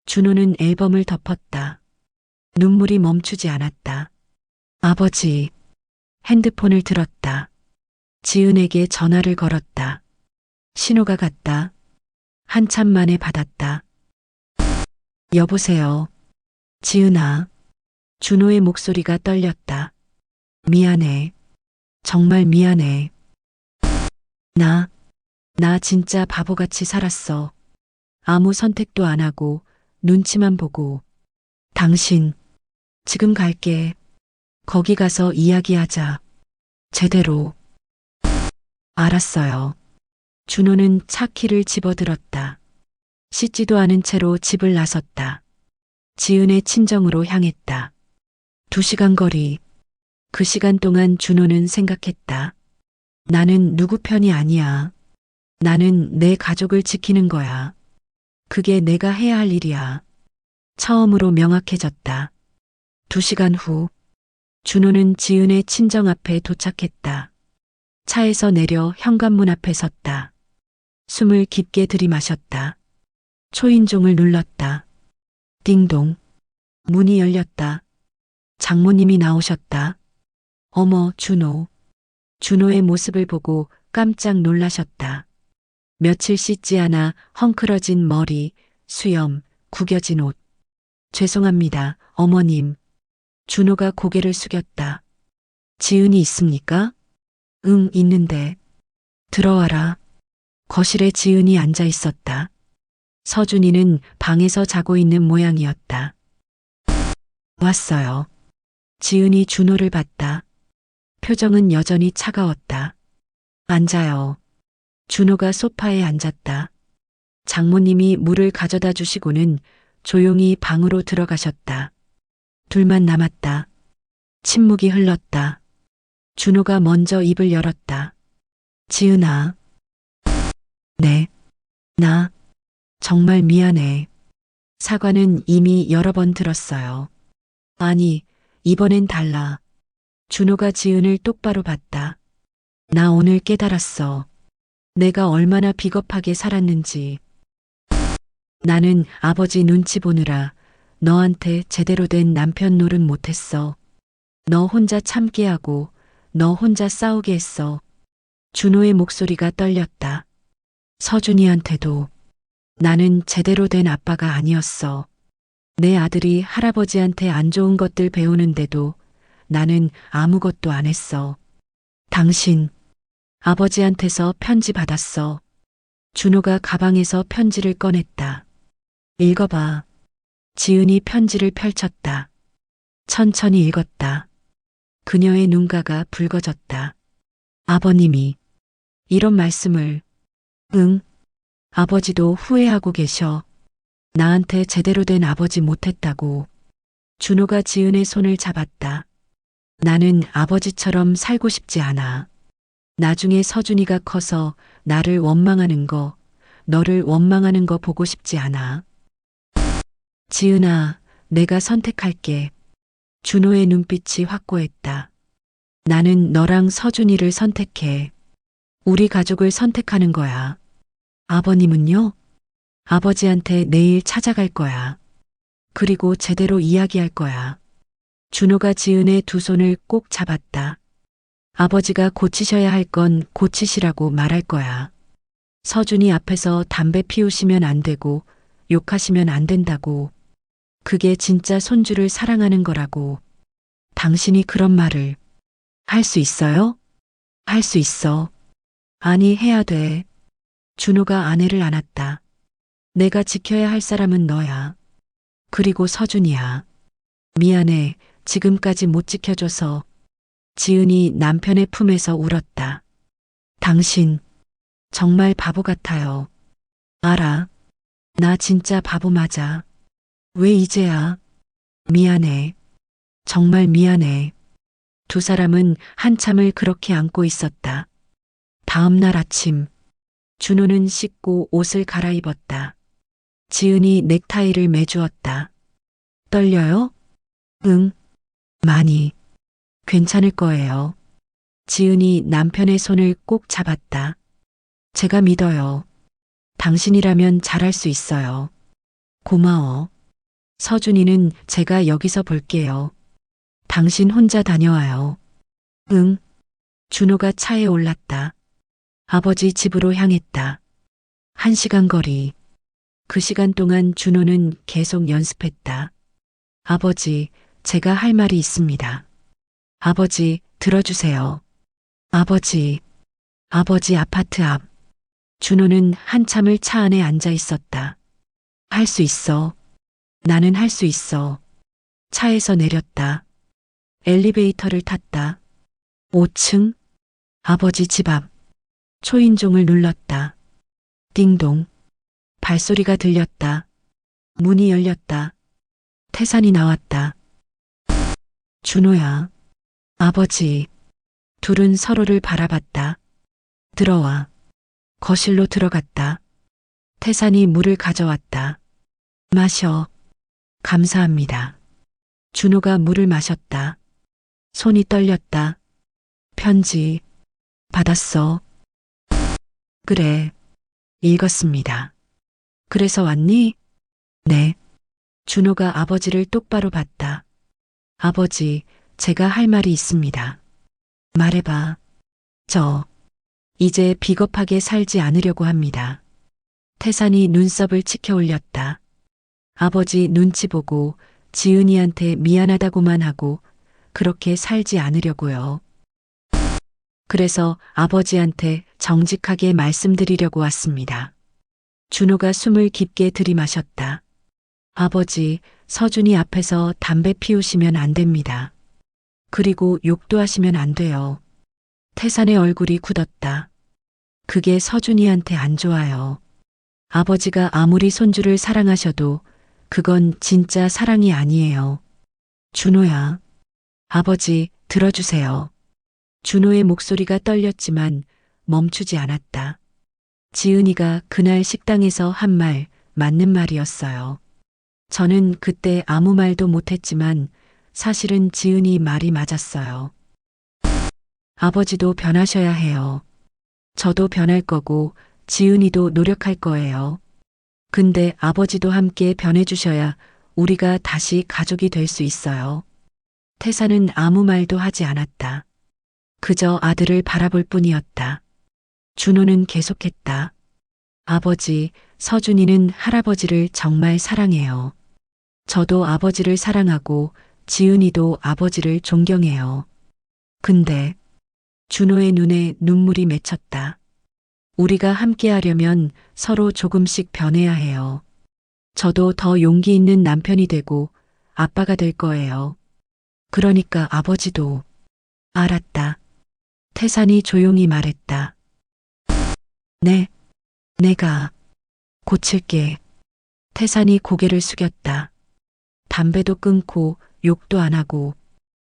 준호는 앨범을 덮었다. 눈물이 멈추지 않았다. 아버지. 핸드폰을 들었다. 지은에게 전화를 걸었다. 신호가 갔다. 한참 만에 받았다. 여보세요. 지은아. 준호의 목소리가 떨렸다. 미안해. 정말 미안해. 나 진짜 바보같이 살았어. 아무 선택도 안 하고 눈치만 보고. 당신, 지금 갈게. 거기 가서 이야기하자. 제대로. 알았어요. 준호는 차 키를 집어들었다. 씻지도 않은 채로 집을 나섰다. 지은의 친정으로 향했다. 2시간 거리. 그 시간 동안 준호는 생각했다. 나는 누구 편이 아니야. 나는 내 가족을 지키는 거야. 그게 내가 해야 할 일이야. 처음으로 명확해졌다. 2시간 후. 준호는 지은의 친정 앞에 도착했다. 차에서 내려 현관문 앞에 섰다. 숨을 깊게 들이마셨다. 초인종을 눌렀다. 띵동. 문이 열렸다. 장모님이 나오셨다. 어머, 준호. 준호의 모습을 보고 깜짝 놀라셨다. 며칠 씻지 않아 헝클어진 머리, 수염, 구겨진 옷. 죄송합니다, 어머님. 준호가 고개를 숙였다. 지은이 있습니까? 응, 있는데. 들어와라. 거실에 지은이 앉아 있었다. 서준이는 방에서 자고 있는 모양이었다. 왔어요. 지은이 준호를 봤다. 표정은 여전히 차가웠다. 앉아요. 준호가 소파에 앉았다. 장모님이 물을 가져다 주시고는 조용히 방으로 들어가셨다. 둘만 남았다. 침묵이 흘렀다. 준호가 먼저 입을 열었다. 지은아. 네. 나 정말 미안해. 사과는 이미 여러 번 들었어요. 아니, 이번엔 달라. 준호가 지은을 똑바로 봤다. 나 오늘 깨달았어. 내가 얼마나 비겁하게 살았는지. 나는 아버지 눈치 보느라 너한테 제대로 된 남편 노릇 못했어. 너 혼자 참게 하고 너 혼자 싸우게 했어. 준호의 목소리가 떨렸다. 서준이한테도. 나는 제대로 된 아빠가 아니었어. 내 아들이 할아버지한테 안 좋은 것들 배우는데도 나는 아무것도 안 했어. 당신, 아버지한테서 편지 받았어. 준호가 가방에서 편지를 꺼냈다. 읽어봐. 지은이 편지를 펼쳤다. 천천히 읽었다. 그녀의 눈가가 붉어졌다. 아버님이 이런 말씀을. 응. 아버지도 후회하고 계셔. 나한테 제대로 된 아버지 못했다고. 준호가 지은의 손을 잡았다. 나는 아버지처럼 살고 싶지 않아. 나중에 서준이가 커서 나를 원망하는 거, 너를 원망하는 거 보고 싶지 않아. 지은아, 내가 선택할게. 준호의 눈빛이 확고했다. 나는 너랑 서준이를 선택해. 우리 가족을 선택하는 거야. 아버님은요? 아버지한테 내일 찾아갈 거야. 그리고 제대로 이야기할 거야. 준호가 지은의 두 손을 꼭 잡았다. 아버지가 고치셔야 할 건 고치시라고 말할 거야. 서준이 앞에서 담배 피우시면 안 되고 욕하시면 안 된다고. 그게 진짜 손주를 사랑하는 거라고. 당신이 그런 말을 할 수 있어요? 할 수 있어. 아니, 해야 돼. 준호가 아내를 안았다. 내가 지켜야 할 사람은 너야. 그리고 서준이야. 미안해. 지금까지 못 지켜줘서. 지은이 남편의 품에서 울었다. 당신 정말 바보 같아요. 알아. 나 진짜 바보 맞아. 왜 이제야? 미안해. 정말 미안해. 두 사람은 한참을 그렇게 안고 있었다. 다음 날 아침, 준호는 씻고 옷을 갈아입었다. 지은이 넥타이를 매주었다. 떨려요? 응, 많이. 괜찮을 거예요. 지은이 남편의 손을 꼭 잡았다. 제가 믿어요. 당신이라면 잘할 수 있어요. 고마워. 서준이는 제가 여기서 볼게요. 당신 혼자 다녀와요. 응. 준호가 차에 올랐다. 아버지 집으로 향했다. 1시간 거리. 그 시간 동안 준호는 계속 연습했다. 아버지, 제가 할 말이 있습니다. 아버지, 들어주세요. 아버지 아파트 앞. 준호는 한참을 차 안에 앉아 있었다. 할 수 있어. 나는 할 수 있어. 차에서 내렸다. 엘리베이터를 탔다. 5층. 아버지 집 앞. 초인종을 눌렀다. 띵동. 발소리가 들렸다. 문이 열렸다. 태산이 나왔다. 준호야. 아버지. 둘은 서로를 바라봤다. 들어와. 거실로 들어갔다. 태산이 물을 가져왔다. 마셔. 감사합니다. 준호가 물을 마셨다. 손이 떨렸다. 편지 받았어. 그래. 읽었습니다. 그래서 왔니? 네. 준호가 아버지를 똑바로 봤다. 아버지, 제가 할 말이 있습니다. 말해봐. 저 이제 비겁하게 살지 않으려고 합니다. 태산이 눈썹을 치켜 올렸다. 아버지 눈치 보고 지은이한테 미안하다고만 하고 그렇게 살지 않으려고요. 그래서 아버지한테 정직하게 말씀드리려고 왔습니다. 준호가 숨을 깊게 들이마셨다. 아버지, 서준이 앞에서 담배 피우시면 안 됩니다. 그리고 욕도 하시면 안 돼요. 태산의 얼굴이 굳었다. 그게 서준이한테 안 좋아요. 아버지가 아무리 손주를 사랑하셔도 그건 진짜 사랑이 아니에요. 준호야. 아버지, 들어주세요. 준호의 목소리가 떨렸지만 멈추지 않았다. 지은이가 그날 식당에서 한 말, 맞는 말이었어요. 저는 그때 아무 말도 못했지만 사실은 지은이 말이 맞았어요. 아버지도 변하셔야 해요. 저도 변할 거고 지은이도 노력할 거예요. 근데 아버지도 함께 변해주셔야 우리가 다시 가족이 될 수 있어요. 태사는 아무 말도 하지 않았다. 그저 아들을 바라볼 뿐이었다. 준호는 계속했다. 아버지, 서준이는 할아버지를 정말 사랑해요. 저도 아버지를 사랑하고 지은이도 아버지를 존경해요. 근데 준호의 눈에 눈물이 맺혔다. 우리가 함께 하려면 서로 조금씩 변해야 해요. 저도 더 용기 있는 남편이 되고 아빠가 될 거예요. 그러니까 아버지도. 알았다. 태산이 조용히 말했다. 네, 내가 고칠게. 태산이 고개를 숙였다. 담배도 끊고 욕도 안 하고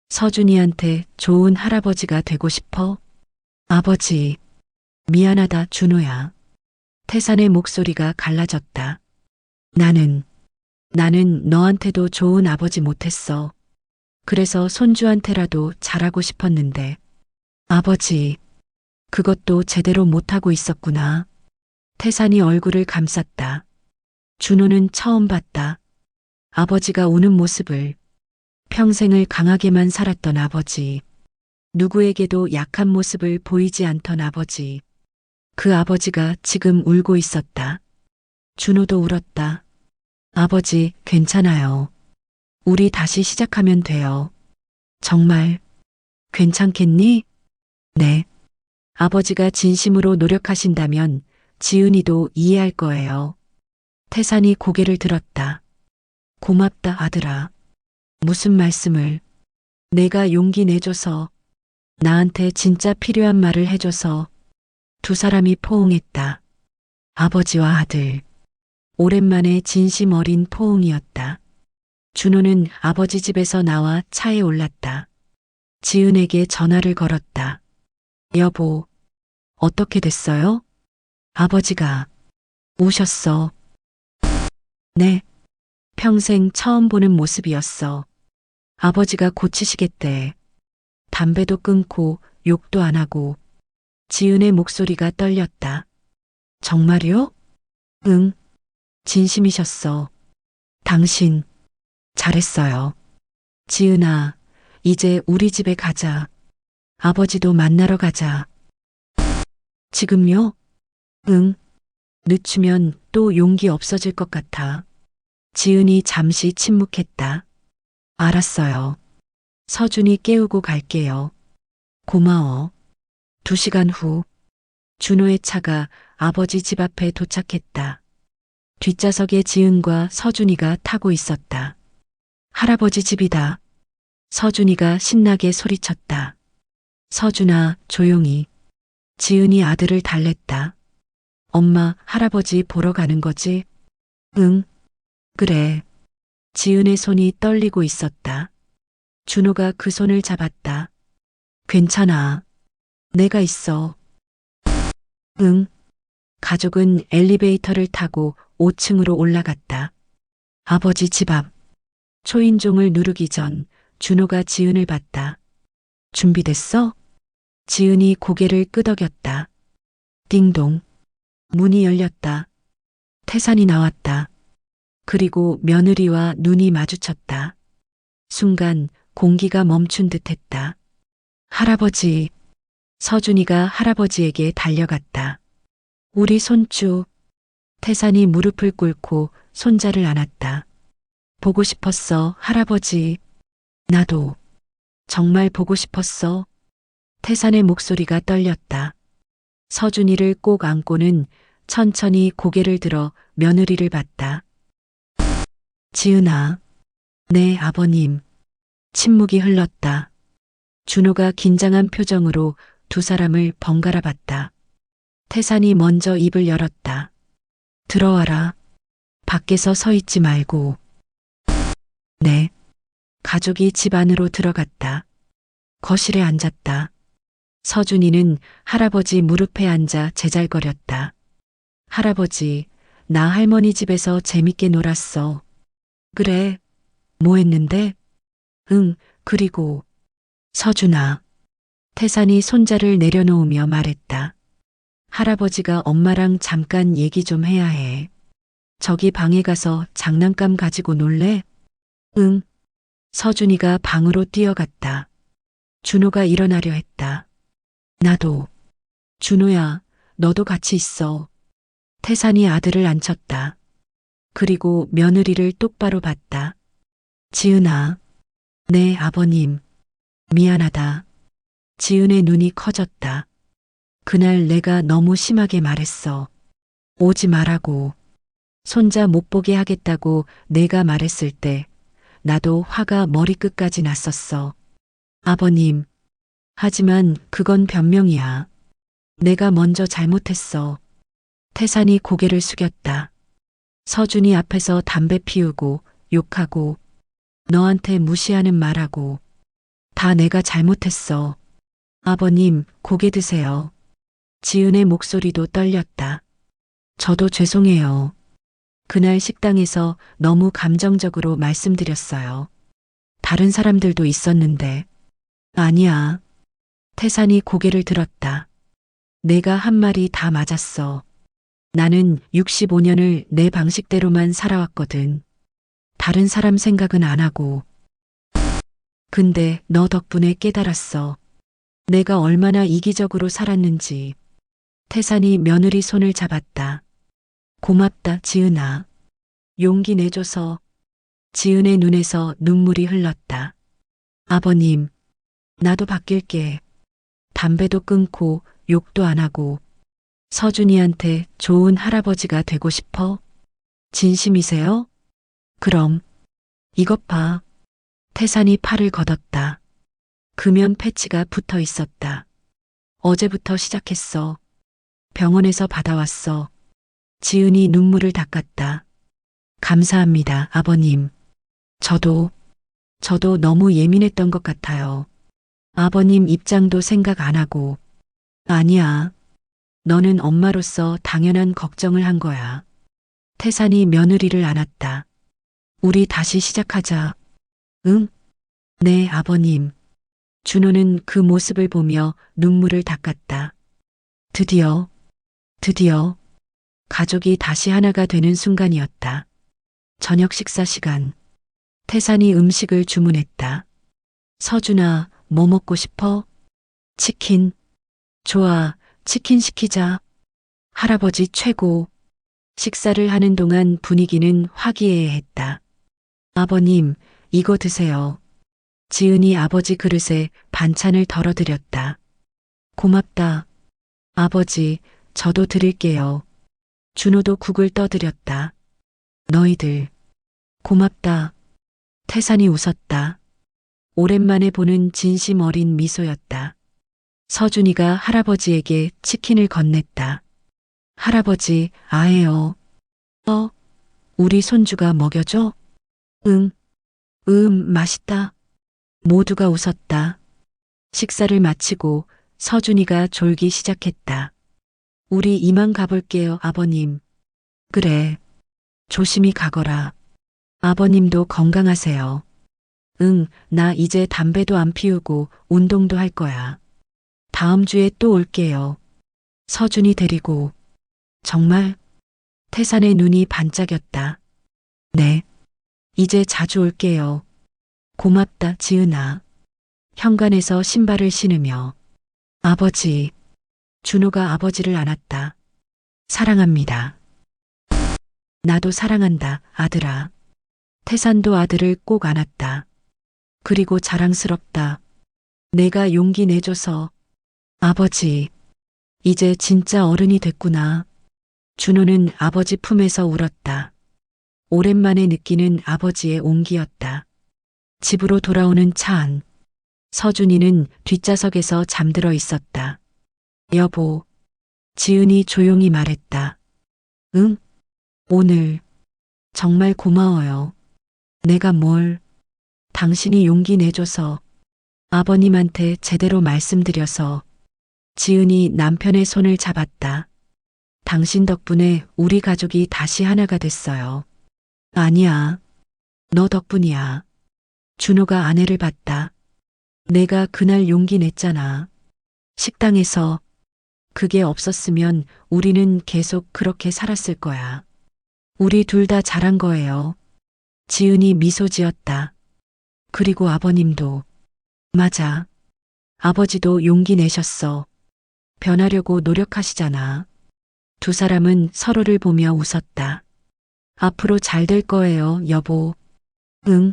서준이한테 좋은 할아버지가 되고 싶어? 아버지, 미안하다, 준호야. 태산의 목소리가 갈라졌다. 나는 너한테도 좋은 아버지 못했어. 그래서 손주한테라도 잘하고 싶었는데. 아버지, 그것도 제대로 못하고 있었구나. 태산이 얼굴을 감쌌다. 준호는 처음 봤다. 아버지가 우는 모습을. 평생을 강하게만 살았던 아버지. 누구에게도 약한 모습을 보이지 않던 아버지. 그 아버지가 지금 울고 있었다. 준호도 울었다. 아버지, 괜찮아요. 우리 다시 시작하면 돼요. 정말 괜찮겠니? 네. 아버지가 진심으로 노력하신다면 지은이도 이해할 거예요. 태산이 고개를 들었다. 고맙다, 아들아. 무슨 말씀을. 내가 용기 내줘서, 나한테 진짜 필요한 말을 해줘서. 두 사람이 포옹했다. 아버지와 아들. 오랜만에 진심 어린 포옹이었다. 준호는 아버지 집에서 나와 차에 올랐다. 지은에게 전화를 걸었다. 여보, 어떻게 됐어요? 아버지가 우셨어. 네. 평생 처음 보는 모습이었어. 아버지가 고치시겠대. 담배도 끊고 욕도 안 하고. 지은의 목소리가 떨렸다. 정말요? 응. 진심이셨어. 당신 잘했어요. 지은아, 이제 우리 집에 가자. 아버지도 만나러 가자. 지금요? 응. 늦추면 또 용기 없어질 것 같아. 지은이 잠시 침묵했다. 알았어요. 서준이 깨우고 갈게요. 고마워. 2시간 후, 준호의 차가 아버지 집 앞에 도착했다. 뒷좌석에 지은과 서준이가 타고 있었다. 할아버지 집이다. 서준이가 신나게 소리쳤다. 서준아, 조용히. 지은이 아들을 달랬다. 엄마, 할아버지 보러 가는 거지? 응. 그래. 지은의 손이 떨리고 있었다. 준호가 그 손을 잡았다. 괜찮아. 내가 있어. 응. 가족은 엘리베이터를 타고 5층으로 올라갔다. 아버지 집 앞. 초인종을 누르기 전 준호가 지은을 봤다. 준비됐어? 지은이 고개를 끄덕였다. 띵동. 문이 열렸다. 태산이 나왔다. 그리고 며느리와 눈이 마주쳤다. 순간 공기가 멈춘 듯 했다. 할아버지. 서준이가 할아버지에게 달려갔다. 우리 손주. 태산이 무릎을 꿇고 손자를 안았다. 보고 싶었어, 할아버지. 나도. 정말 보고 싶었어. 태산의 목소리가 떨렸다. 서준이를 꼭 안고는 천천히 고개를 들어 며느리를 봤다. 지은아. 네, 아버님. 침묵이 흘렀다. 준호가 긴장한 표정으로 두 사람을 번갈아 봤다. 태산이 먼저 입을 열었다. 들어와라. 밖에서 서 있지 말고. 네. 가족이 집 안으로 들어갔다. 거실에 앉았다. 서준이는 할아버지 무릎에 앉아 제잘거렸다. 할아버지, 나 할머니 집에서 재밌게 놀았어. 그래. 뭐 했는데? 응, 그리고. 서준아. 태산이 손자를 내려놓으며 말했다. 할아버지가 엄마랑 잠깐 얘기 좀 해야 해. 저기 방에 가서 장난감 가지고 놀래? 응. 서준이가 방으로 뛰어갔다. 준호가 일어나려 했다. 나도. 준호야, 너도 같이 있어. 태산이 아들을 앉혔다. 그리고 며느리를 똑바로 봤다. 지은아. 네, 아버님. 미안하다. 지은의 눈이 커졌다. 그날 내가 너무 심하게 말했어. 오지 말라고. 손자 못 보게 하겠다고 내가 말했을 때 나도 화가 머리끝까지 났었어. 아버님. 하지만 그건 변명이야. 내가 먼저 잘못했어. 태산이 고개를 숙였다. 서준이 앞에서 담배 피우고 욕하고 너한테 무시하는 말하고 다 내가 잘못했어. 아버님, 고개 드세요. 지은의 목소리도 떨렸다. 저도 죄송해요. 그날 식당에서 너무 감정적으로 말씀드렸어요. 다른 사람들도 있었는데. 아니야. 태산이 고개를 들었다. 내가 한 말이 다 맞았어. 나는 65년을 내 방식대로만 살아왔거든. 다른 사람 생각은 안 하고. 근데 너 덕분에 깨달았어. 내가 얼마나 이기적으로 살았는지. 태산이 며느리 손을 잡았다. 고맙다, 지은아. 용기 내줘서. 지은의 눈에서 눈물이 흘렀다. 아버님, 나도 바뀔게. 담배도 끊고 욕도 안 하고 서준이한테 좋은 할아버지가 되고 싶어? 진심이세요? 그럼 이것 봐. 태산이 팔을 걷었다. 금연 패치가 붙어 있었다. 어제부터 시작했어. 병원에서 받아왔어. 지은이 눈물을 닦았다. 감사합니다, 아버님. 저도 너무 예민했던 것 같아요. 아버님 입장도 생각 안 하고. 아니야. 너는 엄마로서 당연한 걱정을 한 거야. 태산이 며느리를 안았다. 우리 다시 시작하자. 응? 네, 아버님. 준호는 그 모습을 보며 눈물을 닦았다. 드디어 가족이 다시 하나가 되는 순간이었다. 저녁 식사 시간. 태산이 음식을 주문했다. 서준아, 뭐 먹고 싶어? 치킨. 좋아, 치킨 시키자. 할아버지 최고. 식사를 하는 동안 분위기는 화기애애했다. 아버님, 이거 드세요. 지은이 아버지 그릇에 반찬을 덜어드렸다. 고맙다. 아버지, 저도 드릴게요. 준호도 국을 떠드렸다. 너희들, 고맙다. 태산이 웃었다. 오랜만에 보는 진심 어린 미소였다. 서준이가 할아버지에게 치킨을 건넸다. 할아버지, 아예요. 우리 손주가 먹여줘? 응. 맛있다. 모두가 웃었다. 식사를 마치고 서준이가 졸기 시작했다. 우리 이만 가볼게요, 아버님. 그래. 조심히 가거라. 아버님도 건강하세요. 응, 나 이제 담배도 안 피우고 운동도 할 거야. 다음 주에 또 올게요. 서준이 데리고. 정말? 태산의 눈이 반짝였다. 네. 이제 자주 올게요. 고맙다, 지은아. 현관에서 신발을 신으며. 아버지. 준호가 아버지를 안았다. 사랑합니다. 나도 사랑한다, 아들아. 태산도 아들을 꼭 안았다. 그리고 자랑스럽다. 내가 용기 내줘서. 아버지, 이제 진짜 어른이 됐구나. 준호는 아버지 품에서 울었다. 오랜만에 느끼는 아버지의 온기였다. 집으로 돌아오는 차 안. 서준이는 뒷좌석에서 잠들어 있었다. 여보, 지은이 조용히 말했다. 응? 오늘 정말 고마워요. 내가 뭘? 당신이 용기 내줘서, 아버님한테 제대로 말씀드려서. 지은이 남편의 손을 잡았다. 당신 덕분에 우리 가족이 다시 하나가 됐어요. 아니야. 너 덕분이야. 준호가 아내를 봤다. 내가 그날 용기 냈잖아. 식당에서. 그게 없었으면 우리는 계속 그렇게 살았을 거야. 우리 둘 다 잘한 거예요. 지은이 미소 지었다. 그리고 아버님도. 맞아. 아버지도 용기 내셨어. 변하려고 노력하시잖아. 두 사람은 서로를 보며 웃었다. 앞으로 잘 될 거예요, 여보. 응.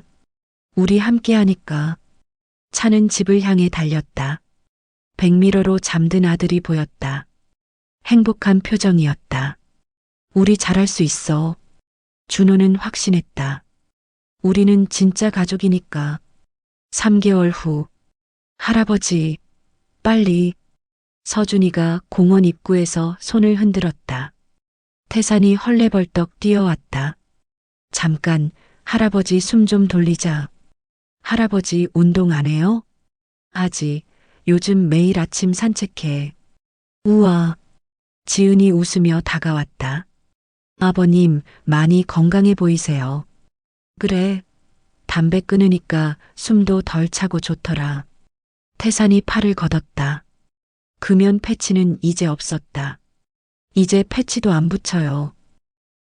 우리 함께 하니까. 차는 집을 향해 달렸다. 백미러로 잠든 아들이 보였다. 행복한 표정이었다. 우리 잘할 수 있어. 준호는 확신했다. 우리는 진짜 가족이니까. 3개월 후. 할아버지, 빨리. 서준이가 공원 입구에서 손을 흔들었다. 태산이 헐레벌떡 뛰어왔다. 잠깐, 할아버지 숨 좀 돌리자. 할아버지 운동 안 해요? 하지. 요즘 매일 아침 산책해. 우와. 지은이 웃으며 다가왔다. 아버님, 많이 건강해 보이세요. 그래. 담배 끊으니까 숨도 덜 차고 좋더라. 태산이 팔을 걷었다. 금연 패치는 이제 없었다. 이제 패치도 안 붙여요.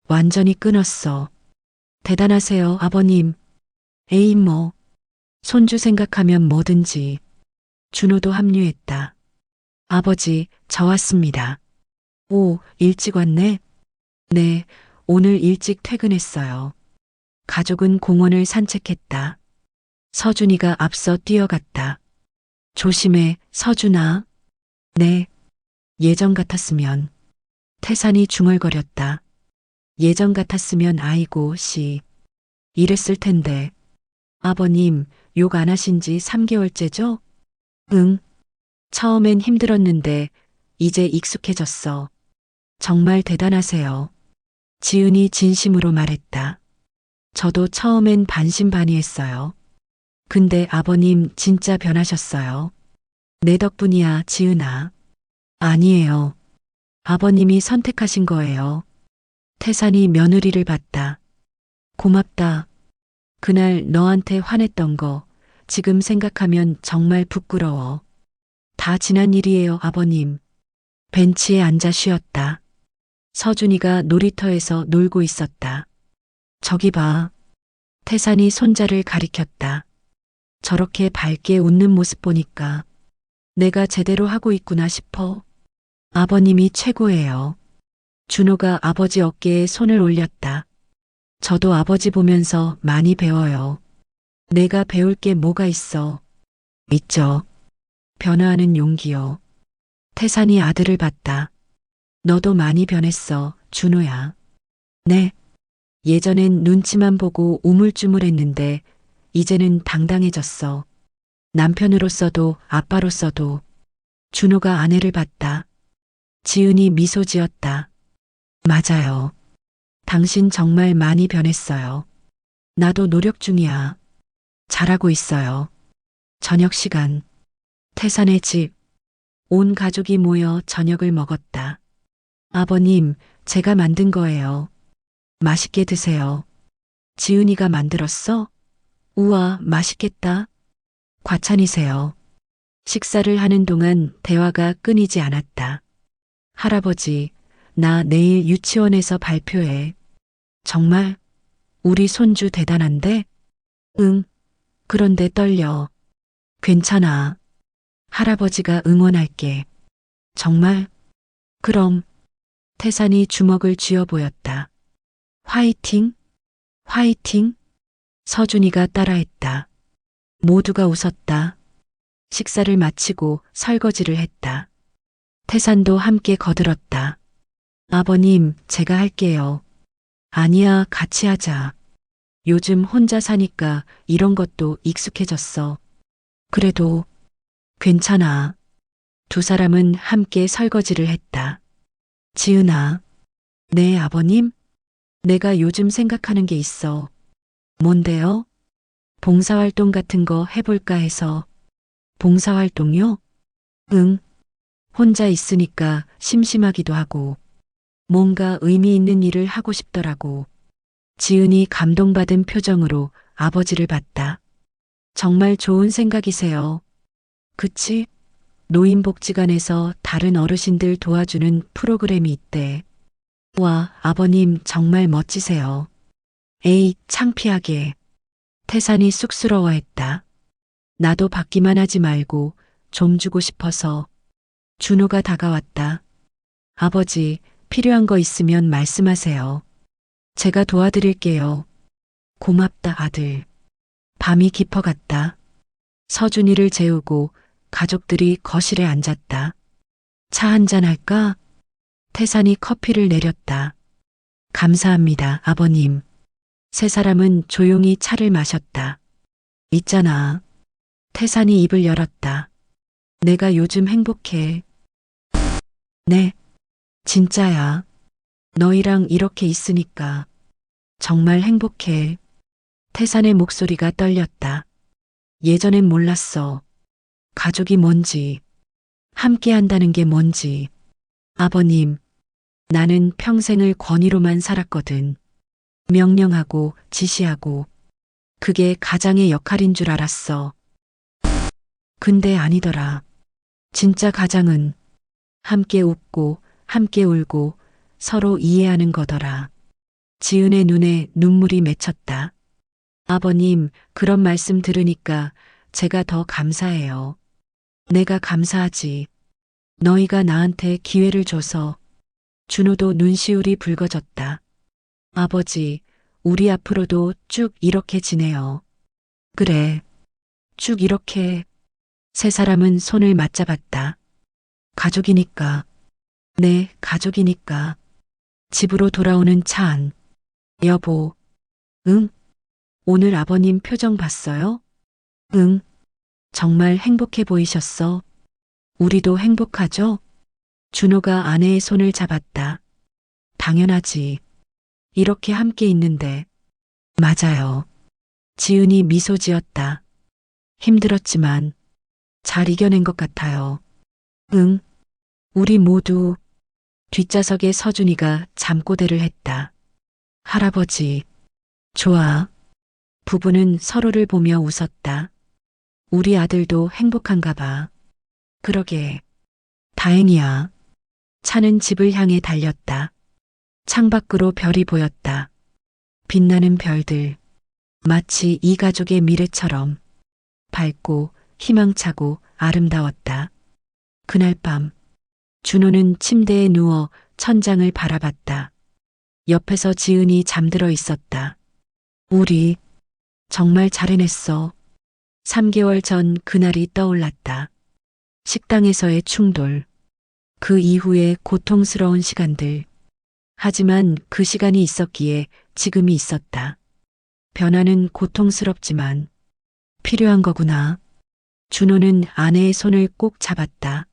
완전히 끊었어. 대단하세요, 아버님. 에이 뭐. 손주 생각하면 뭐든지. 준호도 합류했다. 아버지, 저 왔습니다. 오, 일찍 왔네? 네, 오늘 일찍 퇴근했어요. 가족은 공원을 산책했다. 서준이가 앞서 뛰어갔다. 조심해, 서준아. 네. 예전 같았으면. 태산이 중얼거렸다. 예전 같았으면 아이고, 씨. 이랬을 텐데. 아버님, 욕 안 하신 지 3개월째죠? 응. 처음엔 힘들었는데, 이제 익숙해졌어. 정말 대단하세요. 지은이 진심으로 말했다. 저도 처음엔 반신반의했어요. 근데 아버님 진짜 변하셨어요. 내 덕분이야, 지은아. 아니에요. 아버님이 선택하신 거예요. 태산이 며느리를 봤다. 고맙다. 그날 너한테 화냈던 거 지금 생각하면 정말 부끄러워. 다 지난 일이에요, 아버님. 벤치에 앉아 쉬었다. 서준이가 놀이터에서 놀고 있었다. 저기 봐. 태산이 손자를 가리켰다. 저렇게 밝게 웃는 모습 보니까 내가 제대로 하고 있구나 싶어. 아버님이 최고예요. 준호가 아버지 어깨에 손을 올렸다. 저도 아버지 보면서 많이 배워요. 내가 배울 게 뭐가 있어. 있죠. 변화하는 용기요. 태산이 아들을 봤다. 너도 많이 변했어, 준호야. 네. 예전엔 눈치만 보고 우물쭈물했는데 이제는 당당해졌어. 남편으로서도 아빠로서도. 준호가 아내를 봤다. 지은이 미소 지었다. 맞아요. 당신 정말 많이 변했어요. 나도 노력 중이야. 잘하고 있어요. 저녁 시간. 태산의 집. 온 가족이 모여 저녁을 먹었다. 아버님, 제가 만든 거예요. 맛있게 드세요. 지은이가 만들었어? 우와, 맛있겠다. 과찬이세요. 식사를 하는 동안 대화가 끊이지 않았다. 할아버지, 나 내일 유치원에서 발표해. 정말? 우리 손주 대단한데? 응. 그런데 떨려. 괜찮아. 할아버지가 응원할게. 정말? 그럼. 태산이 주먹을 쥐어 보였다. 화이팅? 화이팅? 서준이가 따라했다. 모두가 웃었다. 식사를 마치고 설거지를 했다. 태산도 함께 거들었다. 아버님, 제가 할게요. 아니야, 같이 하자. 요즘 혼자 사니까 이런 것도 익숙해졌어. 그래도 괜찮아. 두 사람은 함께 설거지를 했다. 지은아. 네, 아버님? 내가 요즘 생각하는 게 있어. 뭔데요? 봉사활동 같은 거 해볼까 해서. 봉사활동요? 응. 혼자 있으니까 심심하기도 하고. 뭔가 의미 있는 일을 하고 싶더라고. 지은이 감동받은 표정으로 아버지를 봤다. 정말 좋은 생각이세요. 그치? 노인복지관에서 다른 어르신들 도와주는 프로그램이 있대. 와, 아버님 정말 멋지세요. 에이, 창피하게. 태산이 쑥스러워했다. 나도 받기만 하지 말고 좀 주고 싶어서. 준호가 다가왔다. 아버지, 필요한 거 있으면 말씀하세요. 제가 도와드릴게요. 고맙다, 아들. 밤이 깊어갔다. 서준이를 재우고 가족들이 거실에 앉았다. 차 한잔 할까? 태산이 커피를 내렸다. 감사합니다, 아버님. 세 사람은 조용히 차를 마셨다. 있잖아. 태산이 입을 열었다. 내가 요즘 행복해. 네, 진짜야. 너희랑 이렇게 있으니까 정말 행복해. 태산의 목소리가 떨렸다. 예전엔 몰랐어. 가족이 뭔지, 함께 한다는 게 뭔지. 아버님, 나는 평생을 권위로만 살았거든. 명령하고 지시하고. 그게 가장의 역할인 줄 알았어. 근데 아니더라. 진짜 가장은 함께 웃고 함께 울고 서로 이해하는 거더라. 지은의 눈에 눈물이 맺혔다. 아버님, 그런 말씀 들으니까 제가 더 감사해요. 내가 감사하지. 너희가 나한테 기회를 줘서. 준호도 눈시울이 붉어졌다. 아버지, 우리 앞으로도 쭉 이렇게 지내요. 그래, 쭉 이렇게. 세 사람은 손을 맞잡았다. 가족이니까. 네, 가족이니까. 집으로 돌아오는 차 안. 여보. 응? 오늘 아버님 표정 봤어요? 응. 정말 행복해 보이셨어. 우리도 행복하죠? 준호가 아내의 손을 잡았다. 당연하지. 이렇게 함께 있는데. 맞아요. 지은이 미소 지었다. 힘들었지만 잘 이겨낸 것 같아요. 응. 우리 모두. 뒷좌석에 서준이가 잠꼬대를 했다. 할아버지. 좋아. 부부는 서로를 보며 웃었다. 우리 아들도 행복한가 봐. 그러게. 다행이야. 차는 집을 향해 달렸다. 창밖으로 별이 보였다. 빛나는 별들. 마치 이 가족의 미래처럼 밝고 희망차고 아름다웠다. 그날 밤 준호는 침대에 누워 천장을 바라봤다. 옆에서 지은이 잠들어 있었다. 우리 정말 잘 해냈어. 3개월 전 그날이 떠올랐다. 식당에서의 충돌. 그 이후의 고통스러운 시간들. 하지만 그 시간이 있었기에 지금이 있었다. 변화는 고통스럽지만 필요한 거구나. 준호는 아내의 손을 꼭 잡았다.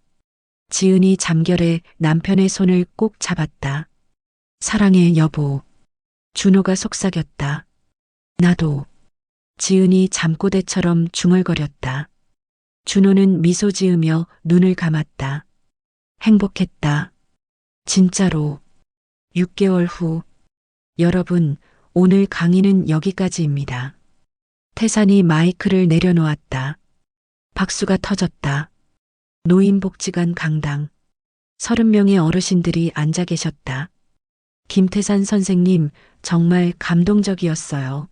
지은이 잠결에 남편의 손을 꼭 잡았다. 사랑해, 여보. 준호가 속삭였다. 나도. 지은이 잠꼬대처럼 중얼거렸다. 준호는 미소 지으며 눈을 감았다. 행복했다. 진짜로. 6개월 후. 여러분, 오늘 강의는 여기까지입니다. 태산이 마이크를 내려놓았다. 박수가 터졌다. 노인복지관 강당. 30명의 어르신들이 앉아 계셨다. 김태산 선생님, 정말 감동적이었어요.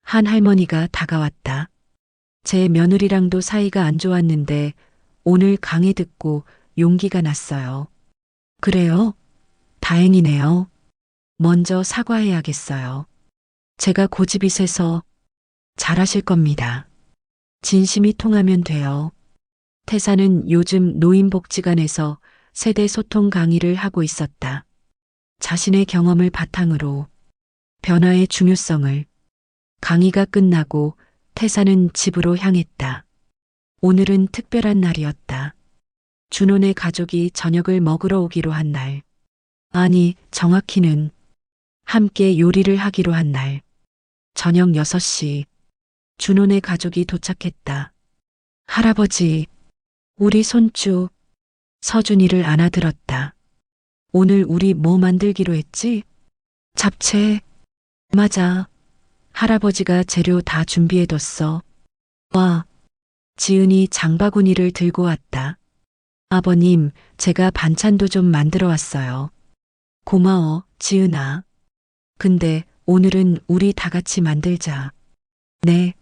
한 할머니가 다가왔다. 제 며느리랑도 사이가 안 좋았는데 오늘 강의 듣고 용기가 났어요. 그래요? 다행이네요. 먼저 사과해야겠어요. 제가 고집이 세서. 잘하실 겁니다. 진심이 통하면 돼요. 태사는 요즘 노인복지관에서 세대 소통 강의를 하고 있었다. 자신의 경험을 바탕으로 변화의 중요성을. 강의가 끝나고 태사는 집으로 향했다. 오늘은 특별한 날이었다. 준호네 가족이 저녁을 먹으러 오기로 한 날. 아니, 정확히는 함께 요리를 하기로 한 날. 저녁 6시. 준호네 가족이 도착했다. 할아버지, 우리 손주. 서준이를 안아들었다. 오늘 우리 뭐 만들기로 했지? 잡채. 맞아. 할아버지가 재료 다 준비해뒀어. 와. 지은이 장바구니를 들고 왔다. 아버님, 제가 반찬도 좀 만들어 왔어요. 고마워, 지은아. 근데 오늘은 우리 다 같이 만들자. 네.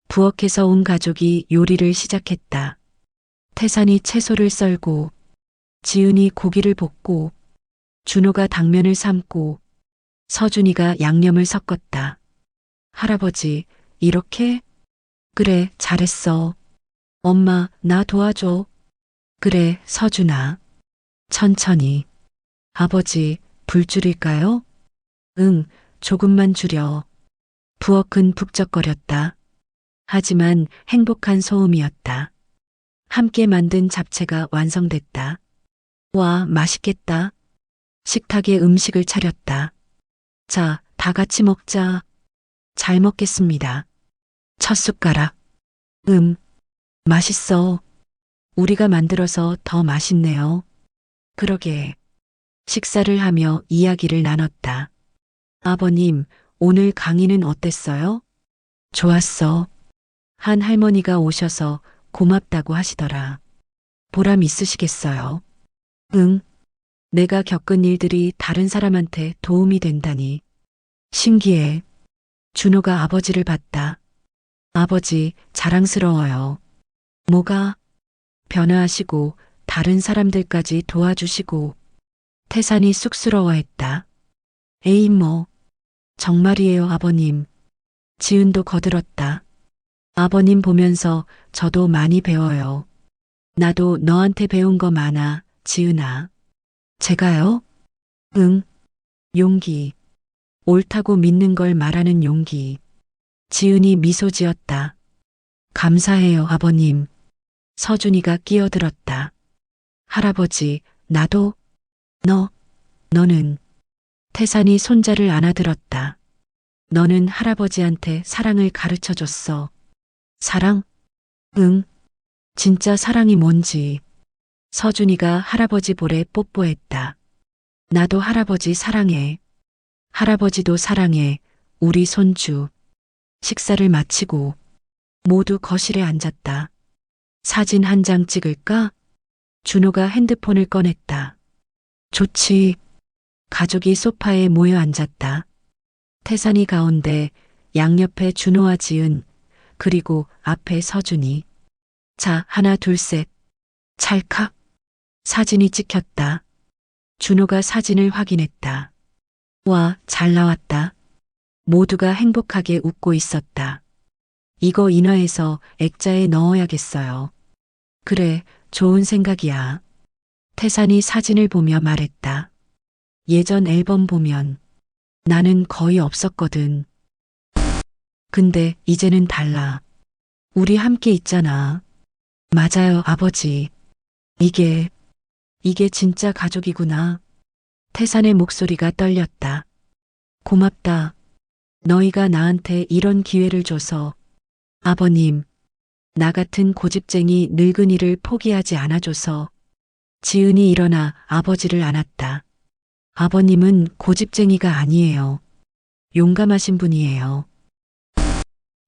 부엌에서 온 가족이 요리를 시작했다. 태산이 채소를 썰고, 지은이 고기를 볶고, 준호가 당면을 삶고, 서준이가 양념을 섞었다. 할아버지, 이렇게? 그래, 잘했어. 엄마, 나 도와줘. 그래, 서준아. 천천히. 아버지, 불 줄일까요? 응, 조금만 줄여. 부엌은 북적거렸다. 하지만 행복한 소음이었다. 함께 만든 잡채가 완성됐다. 와, 맛있겠다. 식탁에 음식을 차렸다. 자, 다 같이 먹자. 잘 먹겠습니다. 첫 숟가락. 맛있어. 우리가 만들어서 더 맛있네요. 그러게. 식사를 하며 이야기를 나눴다. 아버님, 오늘 강의는 어땠어요? 좋았어. 한 할머니가 오셔서 고맙다고 하시더라. 보람 있으시겠어요? 응. 내가 겪은 일들이 다른 사람한테 도움이 된다니. 신기해. 준호가 아버지를 봤다. 아버지, 자랑스러워요. 뭐가? 변화하시고 다른 사람들까지 도와주시고. 태산이 쑥스러워했다. 에이 뭐. 정말이에요 아버님. 지은도 거들었다. 아버님 보면서 저도 많이 배워요. 나도 너한테 배운 거 많아, 지은아. 제가요? 응. 용기. 옳다고 믿는 걸 말하는 용기. 지은이 미소 지었다. 감사해요, 아버님. 서준이가 끼어들었다. 할아버지, 나도? 너는? 태산이 손자를 안아들었다. 너는 할아버지한테 사랑을 가르쳐 줬어. 사랑? 응. 진짜 사랑이 뭔지. 서준이가 할아버지 볼에 뽀뽀했다. 나도 할아버지 사랑해. 할아버지도 사랑해. 우리 손주. 식사를 마치고 모두 거실에 앉았다. 사진 한 장 찍을까? 준호가 핸드폰을 꺼냈다. 좋지. 가족이 소파에 모여 앉았다. 태산이 가운데, 양옆에 준호와 지은, 그리고 앞에 서준이. 자, 하나, 둘, 셋. 찰칵. 사진이 찍혔다. 준호가 사진을 확인했다. 와, 잘 나왔다. 모두가 행복하게 웃고 있었다. 이거 인화해서 액자에 넣어야겠어요. 그래, 좋은 생각이야. 태산이 사진을 보며 말했다. 예전 앨범 보면 나는 거의 없었거든. 근데 이제는 달라. 우리 함께 있잖아. 맞아요, 아버지. 이게 진짜 가족이구나. 태산의 목소리가 떨렸다. 고맙다. 너희가 나한테 이런 기회를 줘서. 아버님, 나 같은 고집쟁이 늙은이를 포기하지 않아줘서. 지은이 일어나 아버지를 안았다. 아버님은 고집쟁이가 아니에요. 용감하신 분이에요.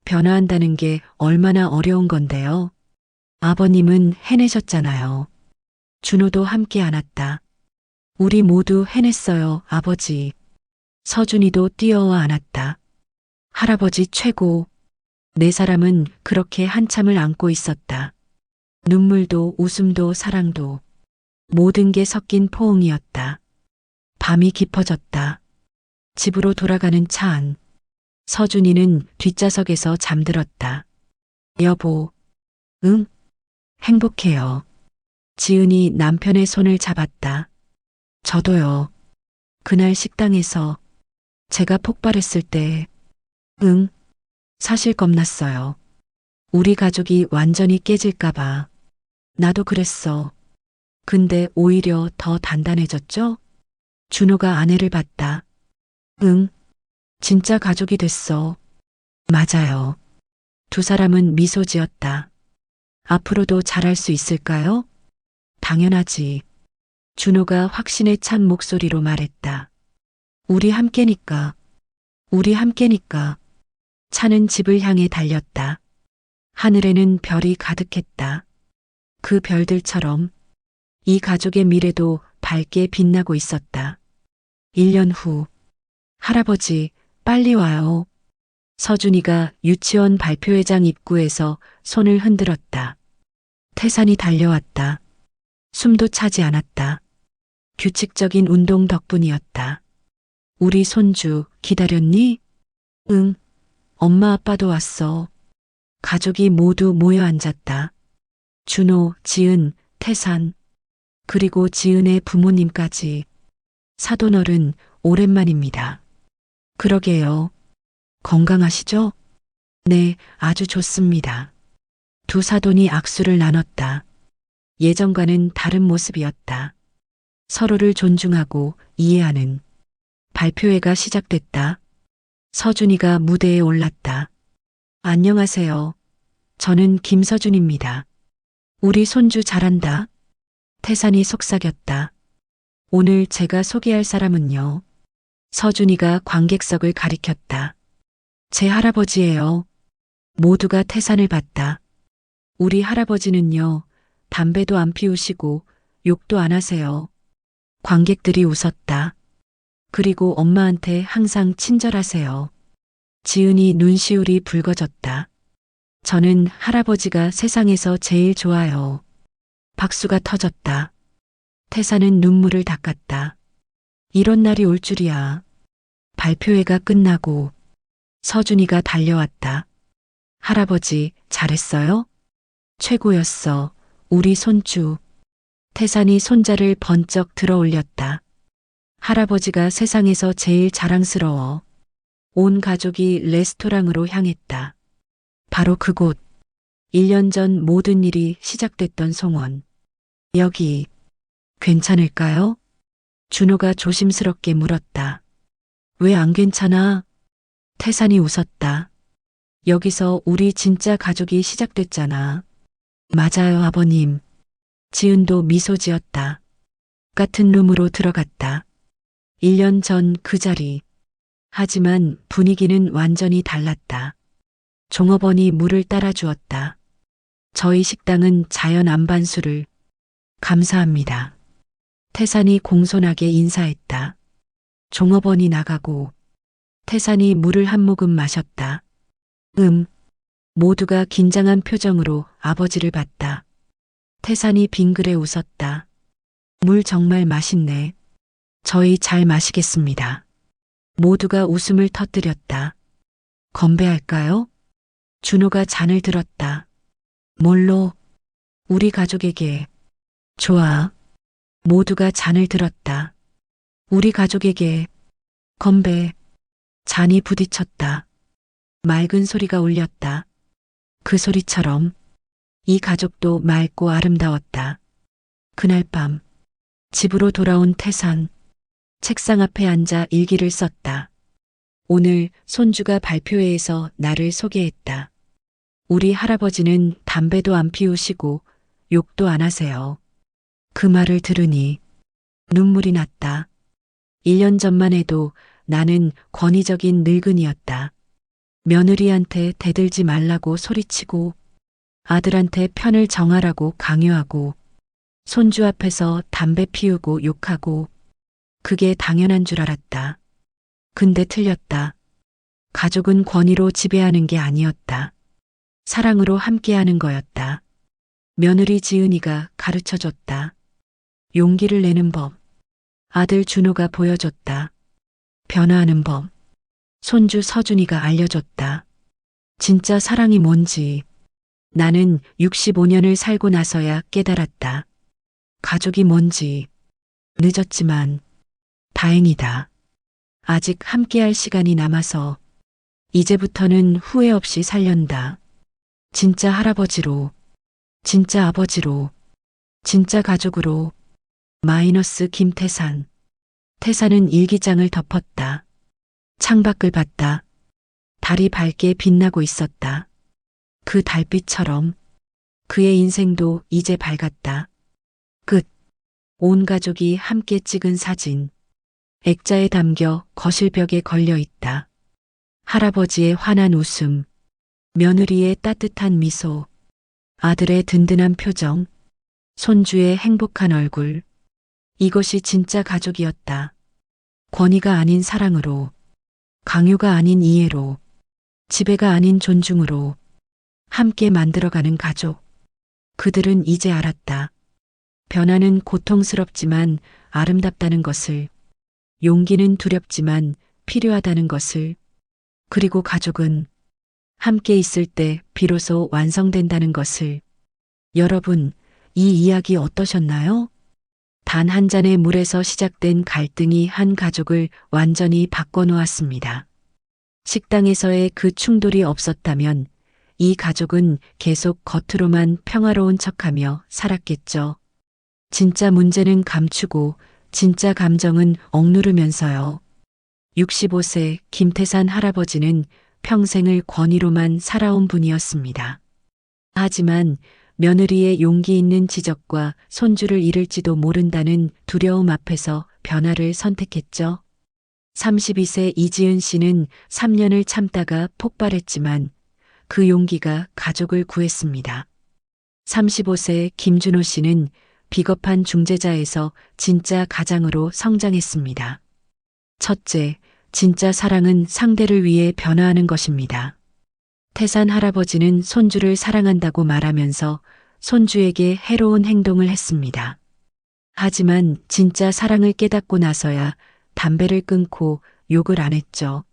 변화한다는 게 얼마나 어려운 건데요. 아버님은 해내셨잖아요. 준호도 함께 안았다. 우리 모두 해냈어요, 아버지. 서준이도 뛰어와 안았다. 할아버지 최고. 네 사람은 그렇게 한참을 안고 있었다. 눈물도 웃음도 사랑도 모든 게 섞인 포옹이었다. 밤이 깊어졌다. 집으로 돌아가는 차 안. 서준이는 뒷좌석에서 잠들었다. 여보. 응? 행복해요. 지은이 남편의 손을 잡았다. 저도요. 그날 식당에서 제가 폭발했을 때, 응, 사실 겁났어요. 우리 가족이 완전히 깨질까봐. 나도 그랬어. 근데 오히려 더 단단해졌죠? 준호가 아내를 봤다. 응, 진짜 가족이 됐어. 맞아요. 두 사람은 미소 지었다. 앞으로도 잘할 수 있을까요? 당연하지. 준호가 확신에 찬 목소리로 말했다. 우리 함께니까. 우리 함께니까. 차는 집을 향해 달렸다. 하늘에는 별이 가득했다. 그 별들처럼 이 가족의 미래도 밝게 빛나고 있었다. 1년 후. 할아버지, 빨리 와요. 서준이가 유치원 발표회장 입구에서 손을 흔들었다. 태산이 달려왔다. 숨도 차지 않았다. 규칙적인 운동 덕분이었다. 우리 손주 기다렸니? 응. 엄마 아빠도 왔어. 가족이 모두 모여 앉았다. 준호, 지은, 태산, 그리고 지은의 부모님까지. 사돈어른, 오랜만입니다. 그러게요. 건강하시죠? 네, 아주 좋습니다. 두 사돈이 악수를 나눴다. 예전과는 다른 모습이었다. 서로를 존중하고 이해하는 발표회가 시작됐다. 서준이가 무대에 올랐다. 안녕하세요. 저는 김서준입니다. 우리 손주 잘한다. 태산이 속삭였다. 오늘 제가 소개할 사람은요. 서준이가 관객석을 가리켰다. 제 할아버지예요. 모두가 태산을 봤다. 우리 할아버지는요. 담배도 안 피우시고 욕도 안 하세요. 관객들이 웃었다. 그리고 엄마한테 항상 친절하세요. 지은이 눈시울이 붉어졌다. 저는 할아버지가 세상에서 제일 좋아요. 박수가 터졌다. 태산은 눈물을 닦았다. 이런 날이 올 줄이야. 발표회가 끝나고 서준이가 달려왔다. 할아버지, 잘했어요? 최고였어. 우리 손주. 태산이 손자를 번쩍 들어 올렸다. 할아버지가 세상에서 제일 자랑스러워. 온 가족이 레스토랑으로 향했다. 바로 그곳. 1년 전 모든 일이 시작됐던 송원. 여기, 괜찮을까요? 준호가 조심스럽게 물었다. 왜 안 괜찮아? 태산이 웃었다. 여기서 우리 진짜 가족이 시작됐잖아. 맞아요, 아버님. 지은도 미소 지었다. 같은 룸으로 들어갔다. 1년 전 그 자리. 하지만 분위기는 완전히 달랐다. 종업원이 물을 따라 주었다. 저희 식당은 자연 안반수를. 감사합니다. 태산이 공손하게 인사했다. 종업원이 나가고 태산이 물을 한 모금 마셨다. 모두가 긴장한 표정으로 아버지를 봤다. 태산이 빙그레 웃었다. 물 정말 맛있네. 저희 잘 마시겠습니다. 모두가 웃음을 터뜨렸다. 건배할까요? 준호가 잔을 들었다. 뭘로? 우리 가족에게. 좋아. 모두가 잔을 들었다. 우리 가족에게. 건배. 잔이 부딪혔다. 맑은 소리가 울렸다. 그 소리처럼 이 가족도 맑고 아름다웠다. 그날 밤 집으로 돌아온 태산. 책상 앞에 앉아 일기를 썼다. 오늘 손주가 발표회에서 나를 소개했다. 우리 할아버지는 담배도 안 피우시고 욕도 안 하세요. 그 말을 들으니 눈물이 났다. 1년 전만 해도 나는 권위적인 늙은이였다. 며느리한테 대들지 말라고 소리치고 아들한테 편을 정하라고 강요하고 손주 앞에서 담배 피우고 욕하고 그게 당연한 줄 알았다. 근데 틀렸다. 가족은 권위로 지배하는 게 아니었다. 사랑으로 함께하는 거였다. 며느리 지은이가 가르쳐줬다. 용기를 내는 법. 아들 준호가 보여줬다. 변화하는 법. 손주 서준이가 알려줬다. 진짜 사랑이 뭔지 나는 65년을 살고 나서야 깨달았다. 가족이 뭔지. 늦었지만 다행이다. 아직 함께할 시간이 남아서 이제부터는 후회 없이 살련다. 진짜 할아버지로, 진짜 아버지로, 진짜 가족으로. 마이너스 김태산. 태산은 일기장을 덮었다. 창밖을 봤다. 달이 밝게 빛나고 있었다. 그 달빛처럼 그의 인생도 이제 밝았다. 끝. 온 가족이 함께 찍은 사진. 액자에 담겨 거실 벽에 걸려 있다. 할아버지의 환한 웃음, 며느리의 따뜻한 미소, 아들의 든든한 표정, 손주의 행복한 얼굴. 이것이 진짜 가족이었다. 권위가 아닌 사랑으로, 강요가 아닌 이해로, 지배가 아닌 존중으로 함께 만들어가는 가족. 그들은 이제 알았다. 변화는 고통스럽지만 아름답다는 것을, 용기는 두렵지만 필요하다는 것을, 그리고 가족은 함께 있을 때 비로소 완성된다는 것을. 여러분, 이 이야기 어떠셨나요? 단 한 잔의 물에서 시작된 갈등이 한 가족을 완전히 바꿔놓았습니다. 식당에서의 그 충돌이 없었다면 이 가족은 계속 겉으로만 평화로운 척하며 살았겠죠. 진짜 문제는 감추고 진짜 감정은 억누르면서요. 65세 김태산 할아버지는 평생을 권위로만 살아온 분이었습니다. 하지만 며느리의 용기 있는 지적과 손주를 잃을지도 모른다는 두려움 앞에서 변화를 선택했죠. 32세 이지은 씨는 3년을 참다가 폭발했지만 그 용기가 가족을 구했습니다. 35세 김준호 씨는 비겁한 중재자에서 진짜 가장으로 성장했습니다. 첫째, 진짜 사랑은 상대를 위해 변화하는 것입니다. 태산 할아버지는 손주를 사랑한다고 말하면서 손주에게 해로운 행동을 했습니다. 하지만 진짜 사랑을 깨닫고 나서야 담배를 끊고 욕을 안 했죠.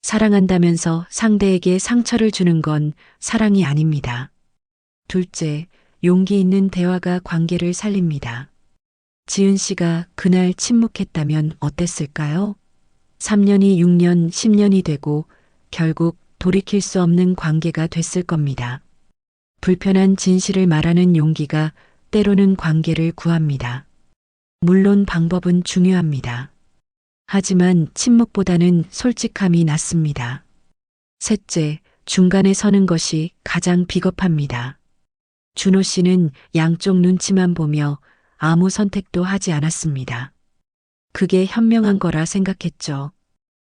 사랑한다면서 상대에게 상처를 주는 건 사랑이 아닙니다. 둘째, 용기 있는 대화가 관계를 살립니다. 지은 씨가 그날 침묵했다면 어땠을까요? 3년이 6년, 10년이 되고 결국 돌이킬 수 없는 관계가 됐을 겁니다. 불편한 진실을 말하는 용기가 때로는 관계를 구합니다. 물론 방법은 중요합니다. 하지만 침묵보다는 솔직함이 낫습니다. 셋째, 중간에 서는 것이 가장 비겁합니다. 준호 씨는 양쪽 눈치만 보며 아무 선택도 하지 않았습니다. 그게 현명한 거라 생각했죠.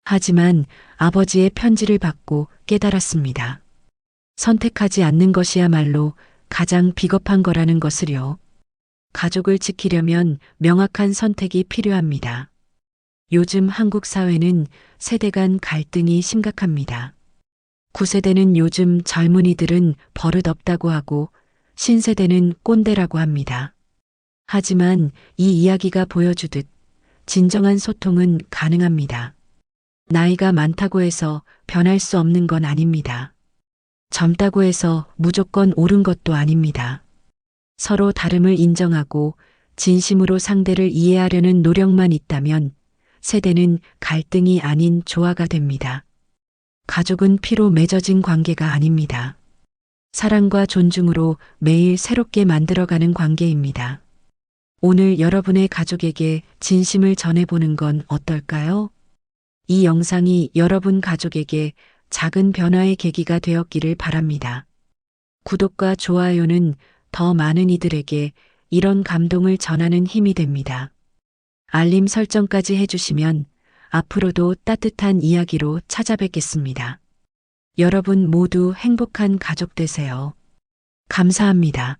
하지만 아버지의 편지를 받고 깨달았습니다. 선택하지 않는 것이야말로 가장 비겁한 거라는 것을요. 가족을 지키려면 명확한 선택이 필요합니다. 요즘 한국 사회는 세대 간 갈등이 심각합니다. 9세대는 요즘 젊은이들은 버릇 없다고 하고 신세대는 꼰대라고 합니다. 하지만 이 이야기가 보여주듯 진정한 소통은 가능합니다. 나이가 많다고 해서 변할 수 없는 건 아닙니다. 젊다고 해서 무조건 옳은 것도 아닙니다. 서로 다름을 인정하고 진심으로 상대를 이해하려는 노력만 있다면 세대는 갈등이 아닌 조화가 됩니다. 가족은 피로 맺어진 관계가 아닙니다. 사랑과 존중으로 매일 새롭게 만들어가는 관계입니다. 오늘 여러분의 가족에게 진심을 전해보는 건 어떨까요? 이 영상이 여러분 가족에게 작은 변화의 계기가 되었기를 바랍니다. 구독과 좋아요는 더 많은 이들에게 이런 감동을 전하는 힘이 됩니다. 알림 설정까지 해주시면 앞으로도 따뜻한 이야기로 찾아뵙겠습니다. 여러분 모두 행복한 가족 되세요. 감사합니다.